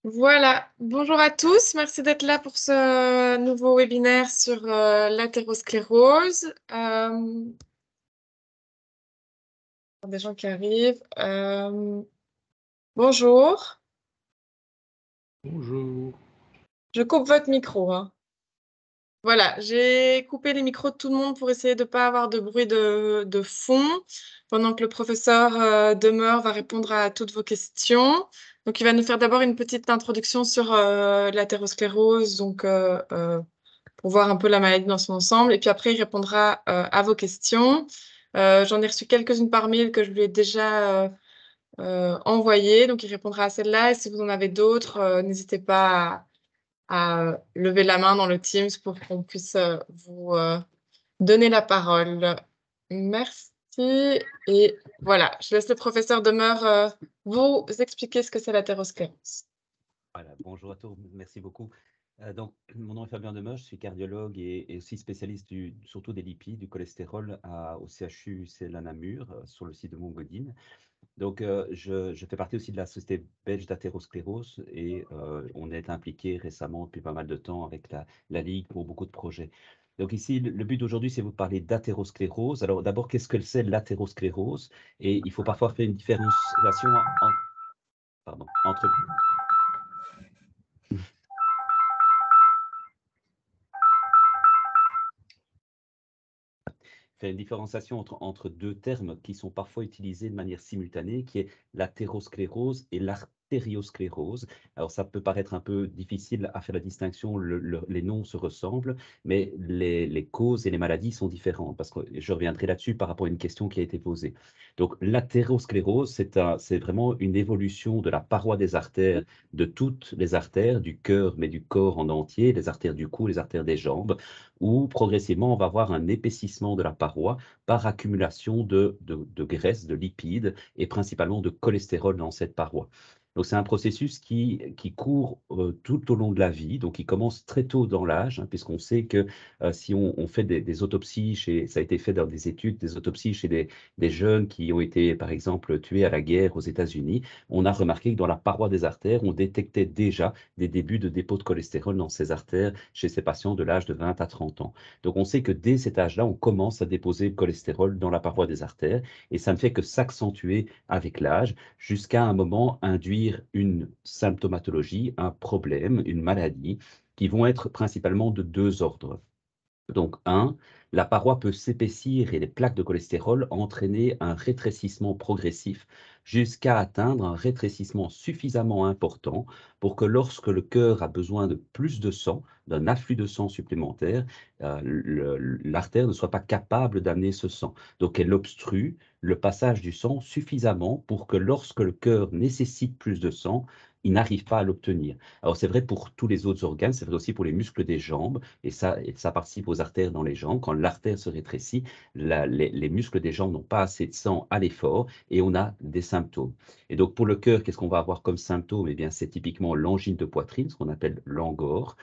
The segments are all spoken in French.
Voilà, bonjour à tous, merci d'être là pour ce nouveau webinaire sur l'athérosclérose. Des gens qui arrivent. Bonjour, Bonjour. je coupe votre micro, hein. Voilà, j'ai coupé les micros de tout le monde pour essayer de ne pas avoir de bruit de fond pendant que le professeur Demeure va répondre à toutes vos questions. Donc, il va nous faire d'abord une petite introduction sur l'athérosclérose, donc pour voir un peu la maladie dans son ensemble. Et puis après, il répondra à vos questions. J'en ai reçu quelques-unes par mail que je lui ai déjà envoyées. Donc, il répondra à celle-là. Et si vous en avez d'autres, n'hésitez pas à lever la main dans le Teams pour qu'on puisse vous donner la parole. Merci. Et voilà, je laisse le professeur Demeure vous expliquer ce que c'est l'athérosclérose. Voilà, bonjour à tous, merci beaucoup. Donc, mon nom est Fabien Demeure, je suis cardiologue et aussi spécialiste surtout des lipides, du cholestérol au CHU UCL à Namur, sur le site de Montgodine. Donc, je fais partie aussi de la Société belge d'athérosclérose et on est impliqué récemment depuis pas mal de temps avec la Ligue pour beaucoup de projets. Donc ici, le but d'aujourd'hui, c'est de vous parler d'athérosclérose. Alors d'abord, qu'est-ce que c'est l'athérosclérose? Et il faut parfois faire une différenciation entre faire une différenciation entre deux termes qui sont parfois utilisés de manière simultanée, qui est l'athérosclérose et l'artériosclérose. Alors, ça peut paraître un peu difficile à faire la distinction, les noms se ressemblent, mais les causes et les maladies sont différentes, parce que je reviendrai là-dessus par rapport à une question qui a été posée. Donc, l'athérosclérose, c'est vraiment une évolution de la paroi des artères, de toutes les artères, du cœur, mais du corps en entier, les artères du cou, les artères des jambes, où progressivement, on va avoir un épaississement de la paroi par accumulation de graisse, de lipides et principalement de cholestérol dans cette paroi. Donc, c'est un processus qui court tout au long de la vie, donc qui commence très tôt dans l'âge, hein, puisqu'on sait que si on fait des autopsies, ça a été fait dans des études, des autopsies chez des jeunes qui ont été, par exemple, tués à la guerre aux États-Unis, on a remarqué que dans la paroi des artères, on détectait déjà des débuts de dépôt de cholestérol dans ces artères chez ces patients de l'âge de 20 à 30 ans. Donc, on sait que dès cet âge-là, on commence à déposer le cholestérol dans la paroi des artères et ça ne fait que s'accentuer avec l'âge jusqu'à un moment induire une symptomatologie, un problème, une maladie qui vont être principalement de deux ordres. Donc, la paroi peut s'épaissir et les plaques de cholestérol entraîner un rétrécissement progressif jusqu'à atteindre un rétrécissement suffisamment important pour que lorsque le cœur a besoin de plus de sang, d'un afflux de sang supplémentaire, l'artère ne soit pas capable d'amener ce sang. Donc, elle obstrue le passage du sang suffisamment pour que lorsque le cœur nécessite plus de sang, il n'arrive pas à l'obtenir. Alors, c'est vrai pour tous les autres organes, c'est vrai aussi pour les muscles des jambes, et ça participe aux artères dans les jambes. Quand l'artère se rétrécit, les muscles des jambes n'ont pas assez de sang à l'effort et on a des symptômes. Et donc, pour le cœur, qu'est-ce qu'on va avoir comme symptômes? Eh bien, c'est typiquement l'angine de poitrine, ce qu'on appelle l'angor,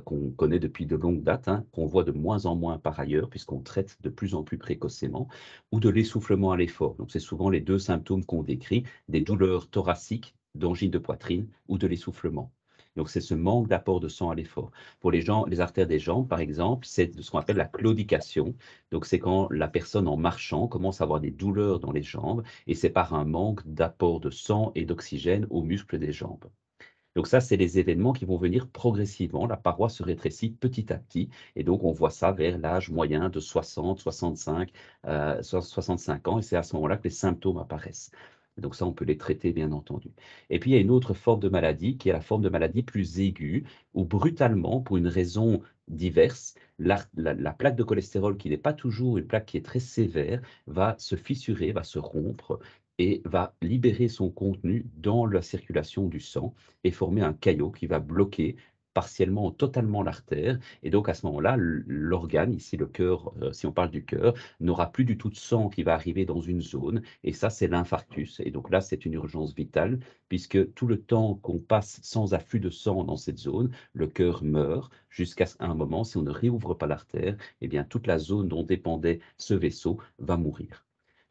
qu'on connaît depuis de longues dates, hein, qu'on voit de moins en moins par ailleurs, puisqu'on traite de plus en plus précocement, ou de l'essoufflement à l'effort. Donc, c'est souvent les deux symptômes qu'on décrit, des douleurs thoraciques, d'angine de poitrine ou de l'essoufflement. Donc, c'est ce manque d'apport de sang à l'effort. Pour les gens, les artères des jambes, par exemple, c'est ce qu'on appelle la claudication. Donc, c'est quand la personne, en marchant, commence à avoir des douleurs dans les jambes, et c'est par un manque d'apport de sang et d'oxygène aux muscles des jambes. Donc ça, c'est les événements qui vont venir progressivement. La paroi se rétrécit petit à petit. Et donc, on voit ça vers l'âge moyen de 60, 65, 65 ans. Et c'est à ce moment-là que les symptômes apparaissent. Donc ça, on peut les traiter, bien entendu. Et puis, il y a une autre forme de maladie qui est la forme de maladie plus aiguë, où brutalement, pour une raison diverse, la plaque de cholestérol, qui n'est pas toujours une plaque qui est très sévère, va se fissurer, va se rompre et va libérer son contenu dans la circulation du sang et former un caillot qui va bloquer partiellement ou totalement l'artère. Et donc, à ce moment-là, l'organe, ici le cœur, si on parle du cœur, n'aura plus du tout de sang qui va arriver dans une zone. Et ça, c'est l'infarctus. Et donc là, c'est une urgence vitale, puisque tout le temps qu'on passe sans afflux de sang dans cette zone, le cœur meurt jusqu'à un moment, si on ne réouvre pas l'artère, eh bien, toute la zone dont dépendait ce vaisseau va mourir.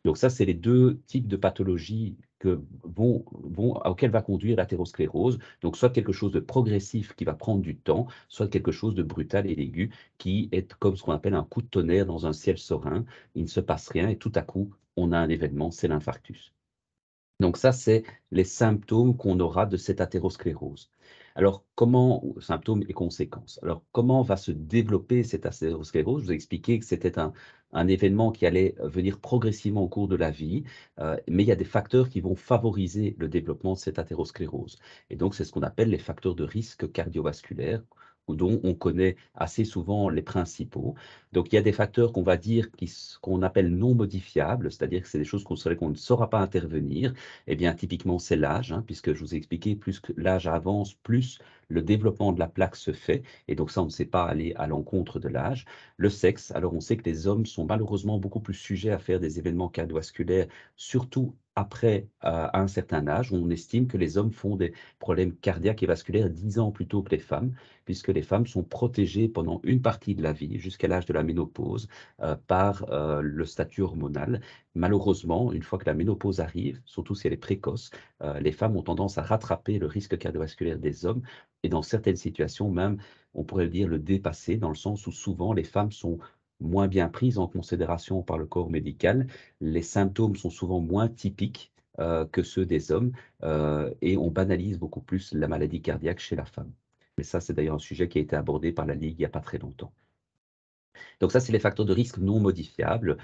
Donc ça, c'est les deux types de pathologies auxquelles va conduire l'athérosclérose. Donc soit quelque chose de progressif qui va prendre du temps, soit quelque chose de brutal et aigu qui est comme ce qu'on appelle un coup de tonnerre dans un ciel serein. Il ne se passe rien et tout à coup, on a un événement, c'est l'infarctus. Donc ça, c'est les symptômes qu'on aura de cette athérosclérose. Alors, symptômes et conséquences. Alors, comment va se développer cette athérosclérose? Je vous ai expliqué que c'était un événement qui allait venir progressivement au cours de la vie, mais il y a des facteurs qui vont favoriser le développement de cette athérosclérose. Et donc, c'est ce qu'on appelle les facteurs de risque cardiovasculaire, dont on connaît assez souvent les principaux. Donc, il y a des facteurs qu'on va dire qu'on appelle non modifiables, c'est-à-dire que c'est des choses qu'on ne saura pas intervenir. Eh bien, typiquement, c'est l'âge, hein, puisque je vous ai expliqué, plus que l'âge avance, plus le développement de la plaque se fait. Et donc ça, on ne sait pas aller à l'encontre de l'âge. Le sexe, alors on sait que les hommes sont malheureusement beaucoup plus sujets à faire des événements cardiovasculaires, surtout après à un certain âge. On estime que les hommes font des problèmes cardiaques et vasculaires 10 ans plus tôt que les femmes, puisque les femmes sont protégées pendant une partie de la vie, jusqu'à l'âge de la ménopause, par le statut hormonal. Malheureusement, une fois que la ménopause arrive, surtout si elle est précoce, les femmes ont tendance à rattraper le risque cardiovasculaire des hommes et dans certaines situations même, on pourrait le dire, le dépasser, dans le sens où souvent les femmes sont moins bien prises en considération par le corps médical. Les symptômes sont souvent moins typiques que ceux des hommes et on banalise beaucoup plus la maladie cardiaque chez la femme. Mais ça, c'est d'ailleurs un sujet qui a été abordé par la Ligue il n'y a pas très longtemps. Donc ça, c'est les facteurs de risque non modifiables.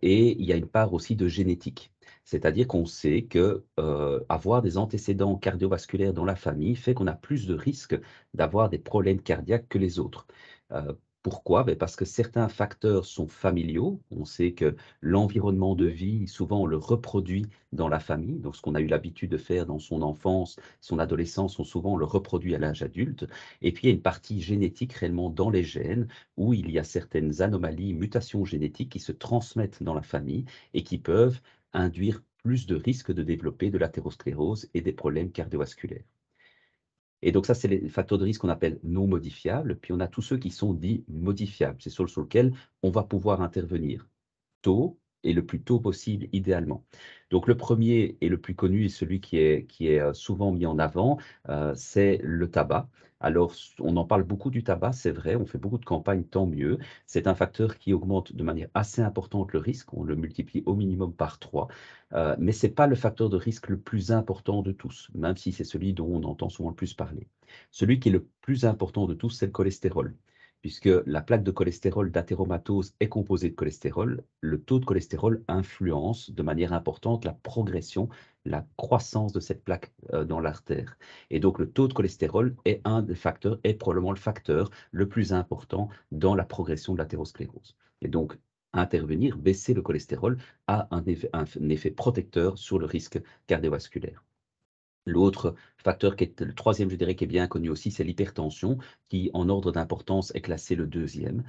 Et il y a une part aussi de génétique. C'est-à-dire qu'on sait que avoir des antécédents cardiovasculaires dans la famille fait qu'on a plus de risques d'avoir des problèmes cardiaques que les autres. Euh, Pourquoi? Ben parce que certains facteurs sont familiaux. On sait que l'environnement de vie, souvent, on le reproduit dans la famille. Donc, ce qu'on a eu l'habitude de faire dans son enfance, son adolescence, on souvent le reproduit à l'âge adulte. Et puis, il y a une partie génétique réellement dans les gènes où il y a certaines anomalies, mutations génétiques qui se transmettent dans la famille et qui peuvent induire plus de risques de développer de l'athérosclérose et des problèmes cardiovasculaires. Et donc ça, c'est les facteurs de risque qu'on appelle non modifiables. Puis on a tous ceux qui sont dits modifiables. C'est sur lequel on va pouvoir intervenir tôt et le plus tôt possible, idéalement. Donc le premier et le plus connu, et celui qui est souvent mis en avant, c'est le tabac. Alors, on en parle beaucoup du tabac, c'est vrai, on fait beaucoup de campagnes, tant mieux. C'est un facteur qui augmente de manière assez importante le risque, on le multiplie au minimum par 3, mais ce n'est pas le facteur de risque le plus important de tous, même si c'est celui dont on entend souvent le plus parler. Celui qui est le plus important de tous, c'est le cholestérol puisque la plaque de cholestérol d'athéromatose est composée de cholestérol, le taux de cholestérol influence de manière importante la progression, la croissance de cette plaque dans l'artère. Et donc le taux de cholestérol est un des facteurs, est probablement le facteur le plus important dans la progression de l'athérosclérose. Et donc intervenir, baisser le cholestérol a un effet protecteur sur le risque cardiovasculaire. L'autre facteur qui est le troisième, je dirais, qui est bien connu aussi, c'est l'hypertension, qui en ordre d'importance est classé le deuxième.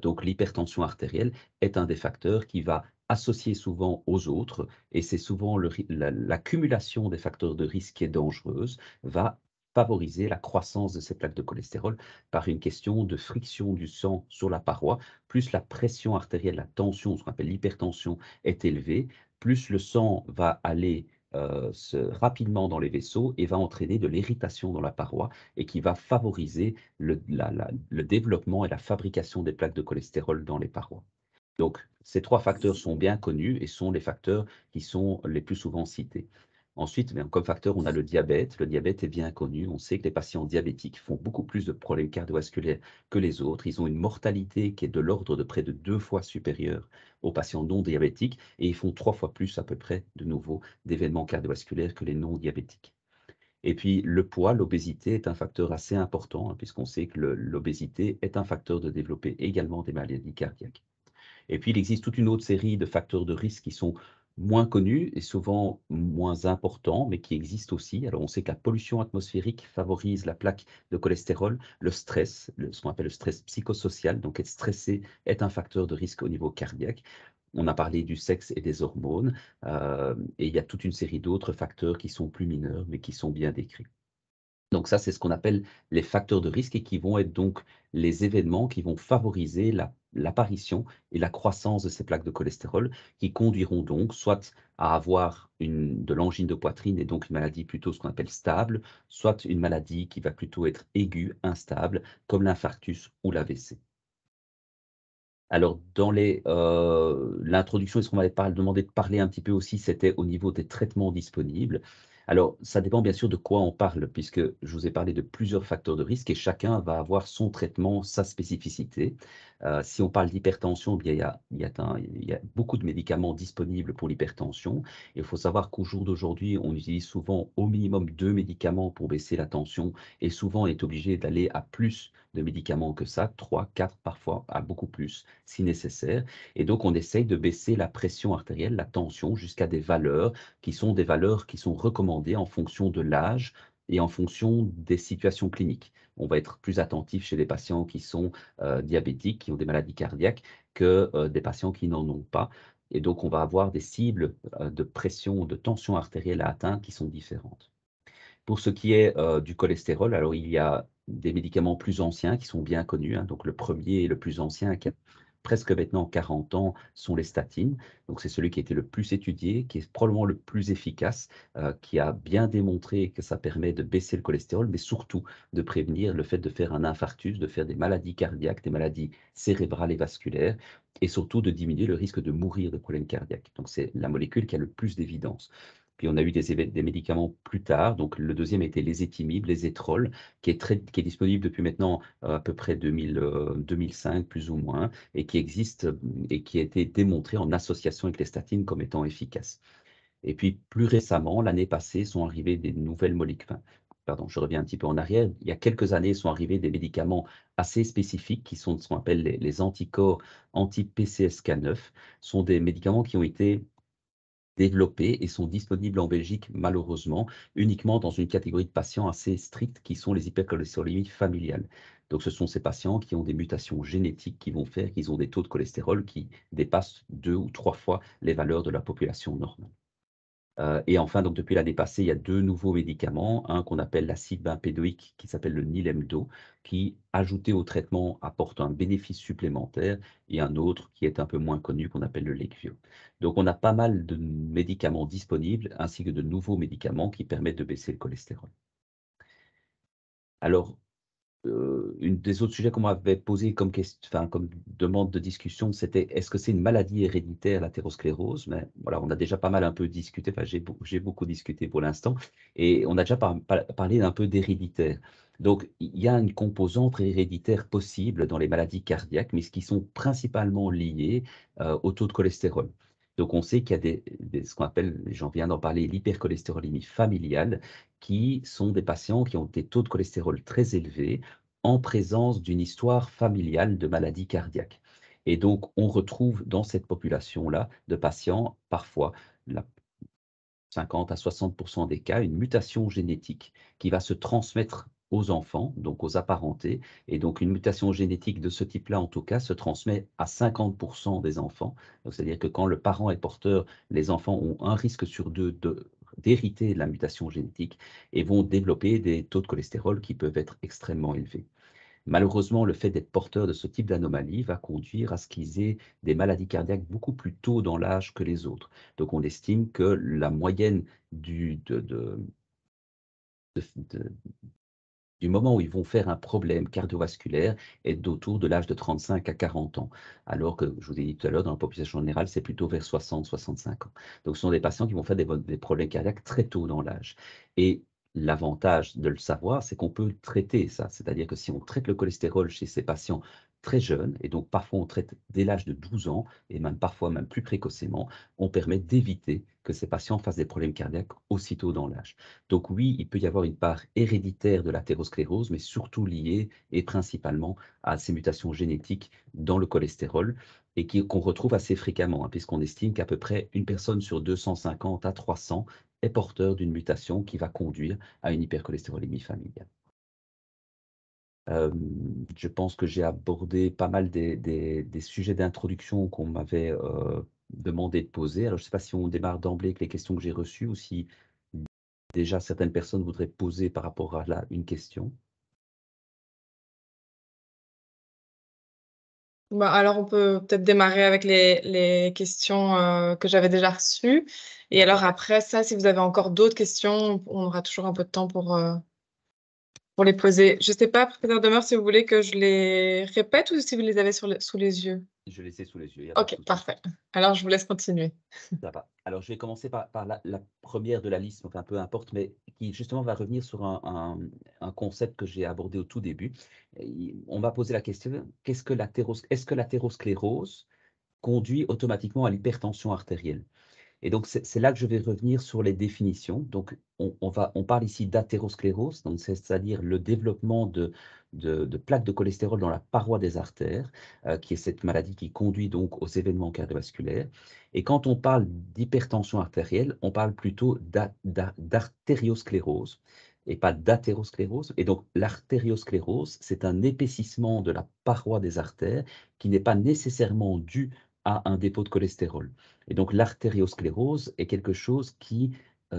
Donc l'hypertension artérielle est un des facteurs qui va associer souvent aux autres, et c'est souvent l'accumulation des facteurs de risque qui est dangereuse, va favoriser la croissance de ces plaques de cholestérol par une question de friction du sang sur la paroi, plus la pression artérielle, la tension, ce qu'on appelle l'hypertension, est élevée, plus le sang va aller rapidement dans les vaisseaux et va entraîner de l'irritation dans la paroi et qui va favoriser le développement et la fabrication des plaques de cholestérol dans les parois. Donc, ces trois facteurs sont bien connus et sont les facteurs qui sont les plus souvent cités. Ensuite, comme facteur, on a le diabète. Le diabète est bien connu. On sait que les patients diabétiques font beaucoup plus de problèmes cardiovasculaires que les autres. Ils ont une mortalité qui est de l'ordre de près de 2 fois supérieure aux patients non diabétiques et ils font 3 fois plus à peu près de nouveau d'événements cardiovasculaires que les non diabétiques. Et puis le poids, l'obésité est un facteur assez important, hein, puisqu'on sait que l'obésité est un facteur de développer également des maladies cardiaques. Et puis, il existe toute une autre série de facteurs de risque qui sont moins connus et souvent moins importants, mais qui existent aussi. Alors, on sait que la pollution atmosphérique favorise la plaque de cholestérol, le stress, ce qu'on appelle le stress psychosocial, donc être stressé est un facteur de risque au niveau cardiaque. On a parlé du sexe et des hormones, et il y a toute une série d'autres facteurs qui sont plus mineurs, mais qui sont bien décrits. Donc ça, c'est ce qu'on appelle les facteurs de risque et qui vont être donc les événements qui vont favoriser la l'apparition et la croissance de ces plaques de cholestérol qui conduiront donc soit à avoir de l'angine de poitrine et donc une maladie plutôt ce qu'on appelle stable, soit une maladie qui va plutôt être aiguë, instable, comme l'infarctus ou l'AVC. Alors, dans l'introduction, est-ce qu'on m'avait demandé de parler un petit peu aussi, c'était au niveau des traitements disponibles. Alors, ça dépend bien sûr de quoi on parle, puisque je vous ai parlé de plusieurs facteurs de risque et chacun va avoir son traitement, sa spécificité. Si on parle d'hypertension, eh bien, il y a beaucoup de médicaments disponibles pour l'hypertension. Il faut savoir qu'au jour d'aujourd'hui, on utilise souvent au minimum 2 médicaments pour baisser la tension et souvent on est obligé d'aller à plus de médicaments que ça, 3, 4, parfois à beaucoup plus si nécessaire. Et donc, on essaye de baisser la pression artérielle, la tension, jusqu'à des valeurs qui sont recommandées en fonction de l'âge et en fonction des situations cliniques. On va être plus attentif chez des patients qui sont diabétiques, qui ont des maladies cardiaques, que des patients qui n'en ont pas. Et donc, on va avoir des cibles de pression, de tension artérielle à atteindre qui sont différentes. Pour ce qui est du cholestérol, alors il y a des médicaments plus anciens qui sont bien connus, hein. Donc le premier et le plus ancien, qui a presque maintenant 40 ans, sont les statines. Donc c'est celui qui a été le plus étudié, qui est probablement le plus efficace, qui a bien démontré que ça permet de baisser le cholestérol, mais surtout de prévenir le fait de faire un infarctus, de faire des maladies cardiaques, des maladies cérébrales et vasculaires, et surtout de diminuer le risque de mourir de problèmes cardiaques. Donc c'est la molécule qui a le plus d'évidence. Puis on a eu des médicaments plus tard. Donc le deuxième était l'ézetimibe, l'ézetrol, qui est disponible depuis maintenant à peu près 2005, plus ou moins, et qui existe et qui a été démontré en association avec les statines comme étant efficace. Et puis plus récemment, l'année passée, sont arrivées des nouvelles molécules. Enfin, pardon, je reviens un petit peu en arrière. Il y a quelques années, sont arrivés des médicaments assez spécifiques qui sont ce qu'on appelle les anticorps anti-PCSK9. Ce sont des médicaments qui ont été développés et sont disponibles en Belgique, malheureusement, uniquement dans une catégorie de patients assez stricte qui sont les hypercholestérolémies familiales. Donc, ce sont ces patients qui ont des mutations génétiques qui vont faire qu'ils ont des taux de cholestérol qui dépassent 2 ou 3 fois les valeurs de la population normale. Et enfin, donc depuis l'année passée, il y a 2 nouveaux médicaments, un qu'on appelle l'acide bempédoïque qui s'appelle le Nilemdo, qui, ajouté au traitement, apporte un bénéfice supplémentaire, et un autre qui est un peu moins connu qu'on appelle le Leqvio. Donc on a pas mal de médicaments disponibles, ainsi que de nouveaux médicaments qui permettent de baisser le cholestérol. Alors, une des autres sujets qu'on m'avait posé comme demande de discussion, c'était est-ce que c'est une maladie héréditaire, l'athérosclérose? Mais voilà, on a déjà pas mal un peu discuté, enfin j'ai beaucoup discuté pour l'instant, et on a déjà parlé un peu d'héréditaire. Donc, il y a une composante héréditaire possible dans les maladies cardiaques, mais ce qui sont principalement liées au taux de cholestérol. Donc, on sait qu'il y a ce qu'on appelle, j'en viens d'en parler, l'hypercholestérolémie familiale, qui sont des patients qui ont des taux de cholestérol très élevés en présence d'une histoire familiale de maladie cardiaque. Et donc, on retrouve dans cette population-là de patients, parfois, la 50 à 60% des cas, une mutation génétique qui va se transmettre aux enfants, donc aux apparentés. Et donc, une mutation génétique de ce type-là, en tout cas, se transmet à 50% des enfants. C'est-à-dire que quand le parent est porteur, les enfants ont un risque sur deux d'hériter la mutation génétique et vont développer des taux de cholestérol qui peuvent être extrêmement élevés. Malheureusement, le fait d'être porteur de ce type d'anomalie va conduire à ce qu'ils aient des maladies cardiaques beaucoup plus tôt dans l'âge que les autres. Donc, on estime que la moyenne de- de- du moment où ils vont faire un problème cardiovasculaire est d'autour de l'âge de 35 à 40 ans, alors que, je vous ai dit tout à l'heure, dans la population générale, c'est plutôt vers 60-65 ans. Donc, ce sont des patients qui vont faire des problèmes cardiaques très tôt dans l'âge. Et l'avantage de le savoir, c'est qu'on peut traiter ça. C'est-à-dire que si on traite le cholestérol chez ces patients très jeunes, et donc parfois on traite dès l'âge de 12 ans, et même parfois même plus précocement, on permet d'éviter que ces patients fassent des problèmes cardiaques aussitôt dans l'âge. Donc oui, il peut y avoir une part héréditaire de l'athérosclérose, mais surtout liée et principalement à ces mutations génétiques dans le cholestérol et qu'on retrouve assez fréquemment, hein, puisqu'on estime qu'à peu près une personne sur 250 à 300 est porteur d'une mutation qui va conduire à une hypercholestérolémie familiale. Euh, je pense que j'ai abordé pas mal des sujets d'introduction qu'on m'avait demandé de poser. Alors, je ne sais pas si on démarre d'emblée avec les questions que j'ai reçues ou si déjà certaines personnes voudraient poser par rapport à là une question. Bah, alors, on peut peut-être démarrer avec les questions que j'avais déjà reçues. Et alors, D'accord. après ça, si vous avez encore d'autres questions, on aura toujours un peu de temps pour les poser. Je ne sais pas, professeur Demeure, si vous voulez que je les répète ou si vous les avez sous les yeux. Je les ai sous les yeux, il n'y a pas de Ok, souci. parfait. Alors, je vous laisse continuer. Ça va. Alors, je vais commencer par la première de la liste, enfin peu importe, mais qui justement va revenir sur un concept que j'ai abordé au tout début. On m'a posé la question, est-ce que l'athérosclérose conduit automatiquement à l'hypertension artérielle? Et donc, c'est là que je vais revenir sur les définitions. Donc, on parle ici d'athérosclérose, donc c'est-à-dire le développement de plaques de cholestérol dans la paroi des artères, qui est cette maladie qui conduit donc aux événements cardiovasculaires. Et quand on parle d'hypertension artérielle, on parle plutôt d'artériosclérose et pas d'athérosclérose. Et donc, l'artériosclérose, c'est un épaississement de la paroi des artères qui n'est pas nécessairement dû à un dépôt de cholestérol. Et donc, l'artériosclérose est quelque chose qui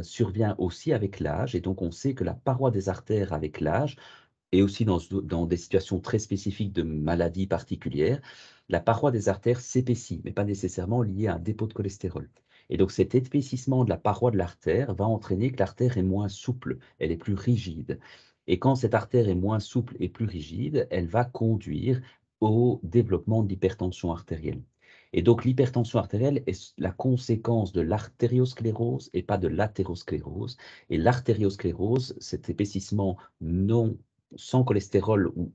survient aussi avec l'âge. Et donc, on sait que la paroi des artères avec l'âge, et aussi dans des situations très spécifiques de maladies particulières, la paroi des artères s'épaissit, mais pas nécessairement liée à un dépôt de cholestérol. Et donc, cet épaississement de la paroi de l'artère va entraîner que l'artère est moins souple, elle est plus rigide. Et quand cette artère est moins souple et plus rigide, elle va conduire au développement de l'hypertension artérielle. Et donc, l'hypertension artérielle est la conséquence de l'artériosclérose et pas de l'athérosclérose. Et l'artériosclérose, cet épaississement non sans cholestérol ou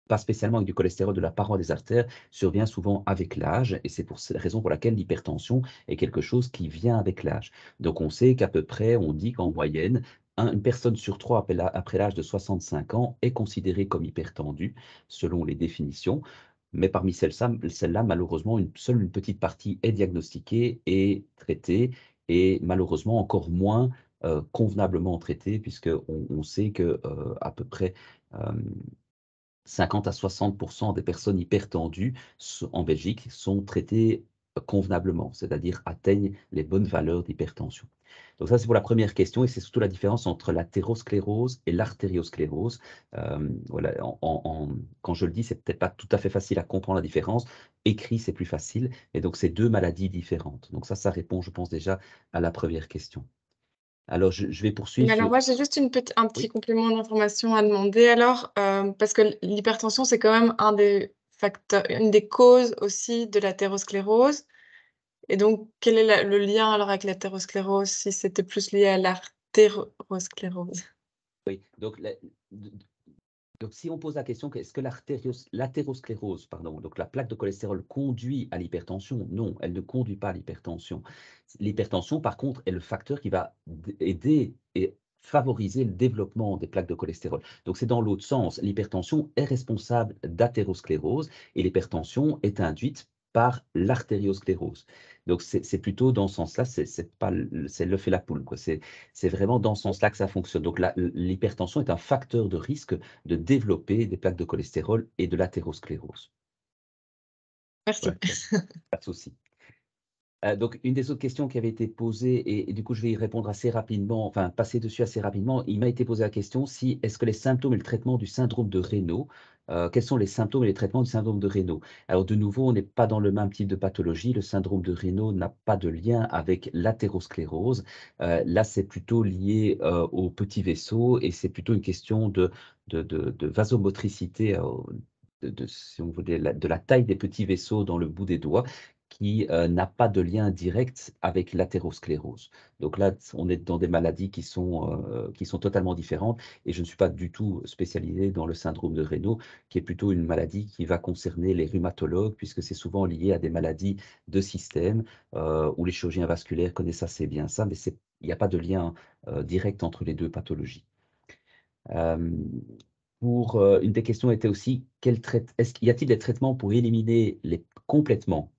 pas spécialement avec du cholestérol de la paroi des artères, survient souvent avec l'âge, et c'est pour cette raison pour laquelle l'hypertension est quelque chose qui vient avec l'âge. Donc on sait qu'à peu près, on dit qu'en moyenne, une personne sur trois après l'âge de 65 ans est considérée comme hypertendue, selon les définitions. Mais parmi celles-là, malheureusement, seule une petite partie est diagnostiquée et traitée, et malheureusement encore moins convenablement traitée, puisqu'on sait que à peu près euh, 50 à 60% des personnes hypertendues en Belgique sont traitées convenablement, c'est-à-dire atteignent les bonnes valeurs d'hypertension. Donc ça, c'est pour la première question, et c'est surtout la différence entre l'athérosclérose et l'artériosclérose. Voilà, quand je le dis, c'est peut-être pas tout à fait facile à comprendre la différence. Écrit, c'est plus facile, et donc c'est deux maladies différentes. Donc ça répond, je pense déjà à la première question. Alors, je vais poursuivre Mais alors, sur... moi, j'ai juste un petit Oui. complément d'information à demander. Alors, parce que l'hypertension, c'est quand même un des facteurs, une des causes aussi de l'athérosclérose. Et donc, quel est le lien alors avec l'athérosclérose, si c'était plus lié à l'artérosclérose? Oui, donc, si on pose la question, est-ce que l'athérosclérose, pardon, donc la plaque de cholestérol conduit à l'hypertension? Non, elle ne conduit pas à l'hypertension. L'hypertension, par contre, est le facteur qui va aider et favoriser le développement des plaques de cholestérol. Donc, c'est dans l'autre sens. L'hypertension est responsable d'athérosclérose et l'hypertension est induite par l'artériosclérose. Donc, c'est plutôt dans ce sens-là, c'est l'œuf et la poule, quoi. C'est vraiment dans ce sens-là que ça fonctionne. Donc, l'hypertension est un facteur de risque de développer des plaques de cholestérol et de l'athérosclérose. Merci. Voilà, pas de souci. Donc, une des autres questions qui avait été posée, et du coup, je vais y répondre assez rapidement, enfin, passer dessus assez rapidement. Il m'a été posé la question si est-ce que les symptômes et le traitement du syndrome de Raynaud, quels sont les symptômes et les traitements du syndrome de Raynaud? Alors, de nouveau, on n'est pas dans le même type de pathologie. Le syndrome de Raynaud n'a pas de lien avec l'athérosclérose. Là, c'est plutôt lié aux petits vaisseaux et c'est plutôt une question de vasomotricité, si on veut, de la taille des petits vaisseaux dans le bout des doigts qui n'a pas de lien direct avec l'athérosclérose. Donc là, on est dans des maladies qui sont totalement différentes et je ne suis pas du tout spécialisé dans le syndrome de Raynaud, qui est plutôt une maladie qui va concerner les rhumatologues, puisque c'est souvent lié à des maladies de système où les chirurgiens vasculaires connaissent assez bien ça, mais il n'y a pas de lien direct entre les deux pathologies. Euh, une des questions était aussi, y a-t-il des traitements pour éliminer complètement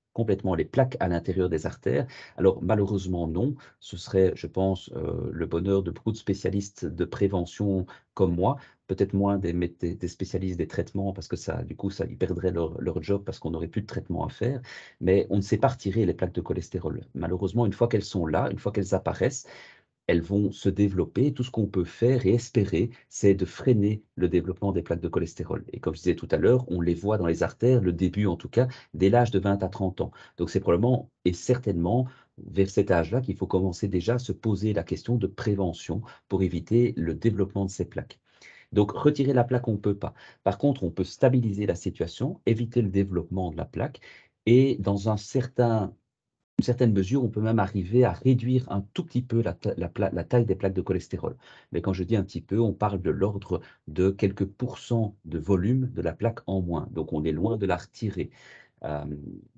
les plaques à l'intérieur des artères? Alors malheureusement non, ce serait, je pense, le bonheur de beaucoup de spécialistes de prévention comme moi, peut-être moins des spécialistes des traitements parce que ça, du coup, ça, ils perdraient leur job parce qu'on n'aurait plus de traitement à faire, mais on ne sait pas retirer les plaques de cholestérol. Malheureusement, une fois qu'elles sont là, une fois qu'elles apparaissent, elles vont se développer. Tout ce qu'on peut faire et espérer, c'est de freiner le développement des plaques de cholestérol. Et comme je disais tout à l'heure, on les voit dans les artères, le début en tout cas, dès l'âge de 20 à 30 ans. Donc c'est probablement et certainement vers cet âge-là qu'il faut commencer déjà à se poser la question de prévention pour éviter le développement de ces plaques. Donc retirer la plaque, on ne peut pas. Par contre, on peut stabiliser la situation, éviter le développement de la plaque et dans une certaine mesure, on peut même arriver à réduire un tout petit peu la taille des plaques de cholestérol. Mais quand je dis un petit peu, on parle de l'ordre de quelques pourcents de volume de la plaque en moins. Donc, on est loin de la retirer. Euh,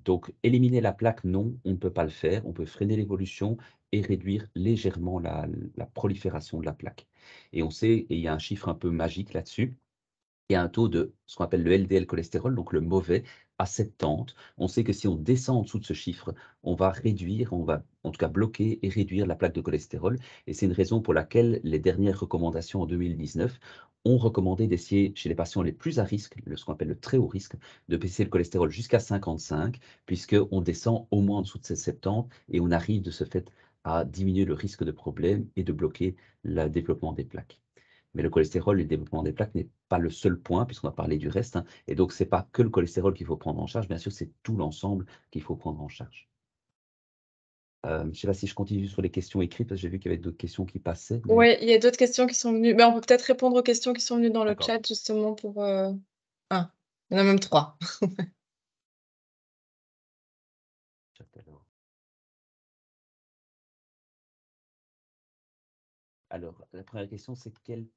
donc, éliminer la plaque, non, on ne peut pas le faire. On peut freiner l'évolution et réduire légèrement la prolifération de la plaque. Et on sait, et il y a un chiffre un peu magique là-dessus, il y a un taux de ce qu'on appelle le LDL cholestérol, donc le mauvais, à 70. On sait que si on descend en dessous de ce chiffre, on va réduire, on va en tout cas bloquer et réduire la plaque de cholestérol. Et c'est une raison pour laquelle les dernières recommandations en 2019 ont recommandé d'essayer chez les patients les plus à risque, ce qu'on appelle le très haut risque, de baisser le cholestérol jusqu'à 55, puisqu'on descend au moins en dessous de ces 70 et on arrive de ce fait à diminuer le risque de problème et de bloquer le développement des plaques. Mais le cholestérol et le développement des plaques n'est pas le seul point, puisqu'on va parler du reste, hein. Et donc, ce n'est pas que le cholestérol qu'il faut prendre en charge, bien sûr, c'est tout l'ensemble qu'il faut prendre en charge. Je ne sais pas si je continue sur les questions écrites, parce que j'ai vu qu'il y avait d'autres questions qui passaient. Mais... Oui, il y a d'autres questions qui sont venues. On peut peut-être répondre aux questions qui sont venues dans le D'accord. chat, justement, pour... Ah, il y en a même 3. Alors, la première question, c'est quel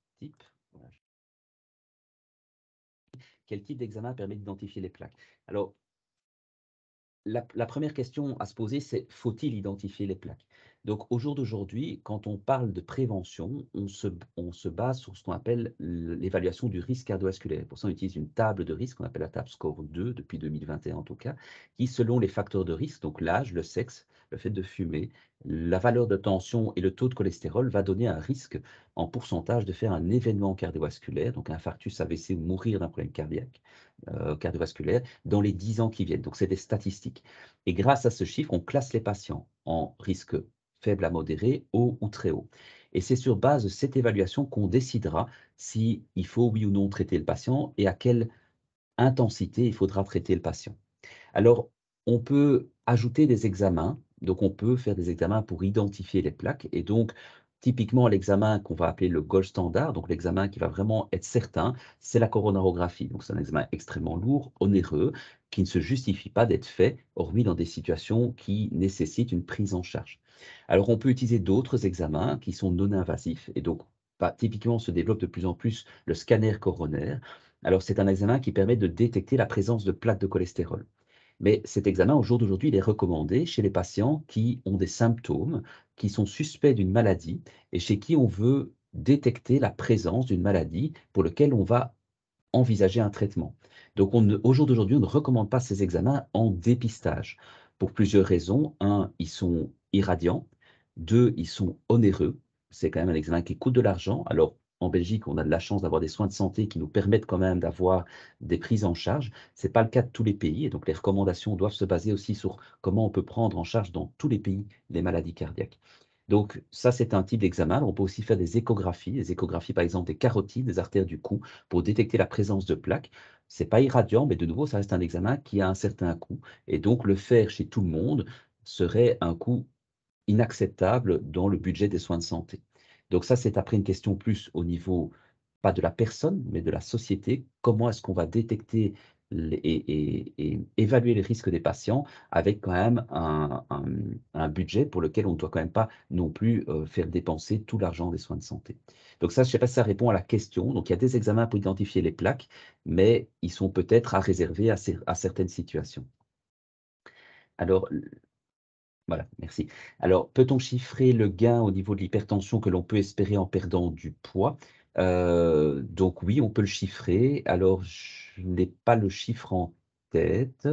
type d'examen permet d'identifier les plaques? Alors, la première question à se poser, c'est faut-il identifier les plaques? Donc, au jour d'aujourd'hui, quand on parle de prévention, on se base sur ce qu'on appelle l'évaluation du risque cardiovasculaire. Pour ça, on utilise une table de risque, qu'on appelle la table score 2, depuis 2021 en tout cas, qui, selon les facteurs de risque, donc l'âge, le sexe, le fait de fumer, la valeur de tension et le taux de cholestérol, va donner un risque en pourcentage de faire un événement cardiovasculaire, donc infarctus, AVC ou mourir d'un problème cardiovasculaire dans les 10 ans qui viennent. Donc, c'est des statistiques. Et grâce à ce chiffre, on classe les patients en risque faible à modéré, haut ou très haut. Et c'est sur base de cette évaluation qu'on décidera s'il faut oui ou non traiter le patient et à quelle intensité il faudra traiter le patient. Alors, on peut ajouter des examens. Donc, on peut faire des examens pour identifier les plaques. Et donc, typiquement, l'examen qu'on va appeler le gold standard, donc l'examen qui va vraiment être certain, c'est la coronarographie. Donc, c'est un examen extrêmement lourd, onéreux, qui ne se justifie pas d'être fait, hormis dans des situations qui nécessitent une prise en charge. Alors, on peut utiliser d'autres examens qui sont non invasifs. Et donc, typiquement, se développe de plus en plus le scanner coronaire. Alors, c'est un examen qui permet de détecter la présence de plaques de cholestérol. Mais cet examen, au jour d'aujourd'hui, il est recommandé chez les patients qui ont des symptômes, qui sont suspects d'une maladie et chez qui on veut détecter la présence d'une maladie pour laquelle on va envisager un traitement. Donc, au jour d'aujourd'hui, on ne recommande pas ces examens en dépistage pour plusieurs raisons. Un, ils sont irradiants. Deux, ils sont onéreux. C'est quand même un examen qui coûte de l'argent. Alors, en Belgique, on a de la chance d'avoir des soins de santé qui nous permettent quand même d'avoir des prises en charge. Ce n'est pas le cas de tous les pays. Et donc, les recommandations doivent se baser aussi sur comment on peut prendre en charge dans tous les pays les maladies cardiaques. Donc, ça, c'est un type d'examen. On peut aussi faire des échographies, par exemple, des carotides, des artères du cou, pour détecter la présence de plaques. Ce n'est pas irradiant, mais de nouveau, ça reste un examen qui a un certain coût. Et donc, le faire chez tout le monde serait un coût inacceptable dans le budget des soins de santé. Donc ça, c'est après une question plus au niveau, pas de la personne, mais de la société. Comment est-ce qu'on va détecter et évaluer les risques des patients avec quand même un budget pour lequel on ne doit quand même pas non plus faire dépenser tout l'argent des soins de santé. Donc ça, je ne sais pas si ça répond à la question. Donc il y a des examens pour identifier les plaques, mais ils sont peut-être à réserver à certaines situations. Alors, voilà, merci. Alors, peut-on chiffrer le gain au niveau de l'hypertension que l'on peut espérer en perdant du poids? Donc oui, on peut le chiffrer. Alors, je n'ai pas le chiffre en tête,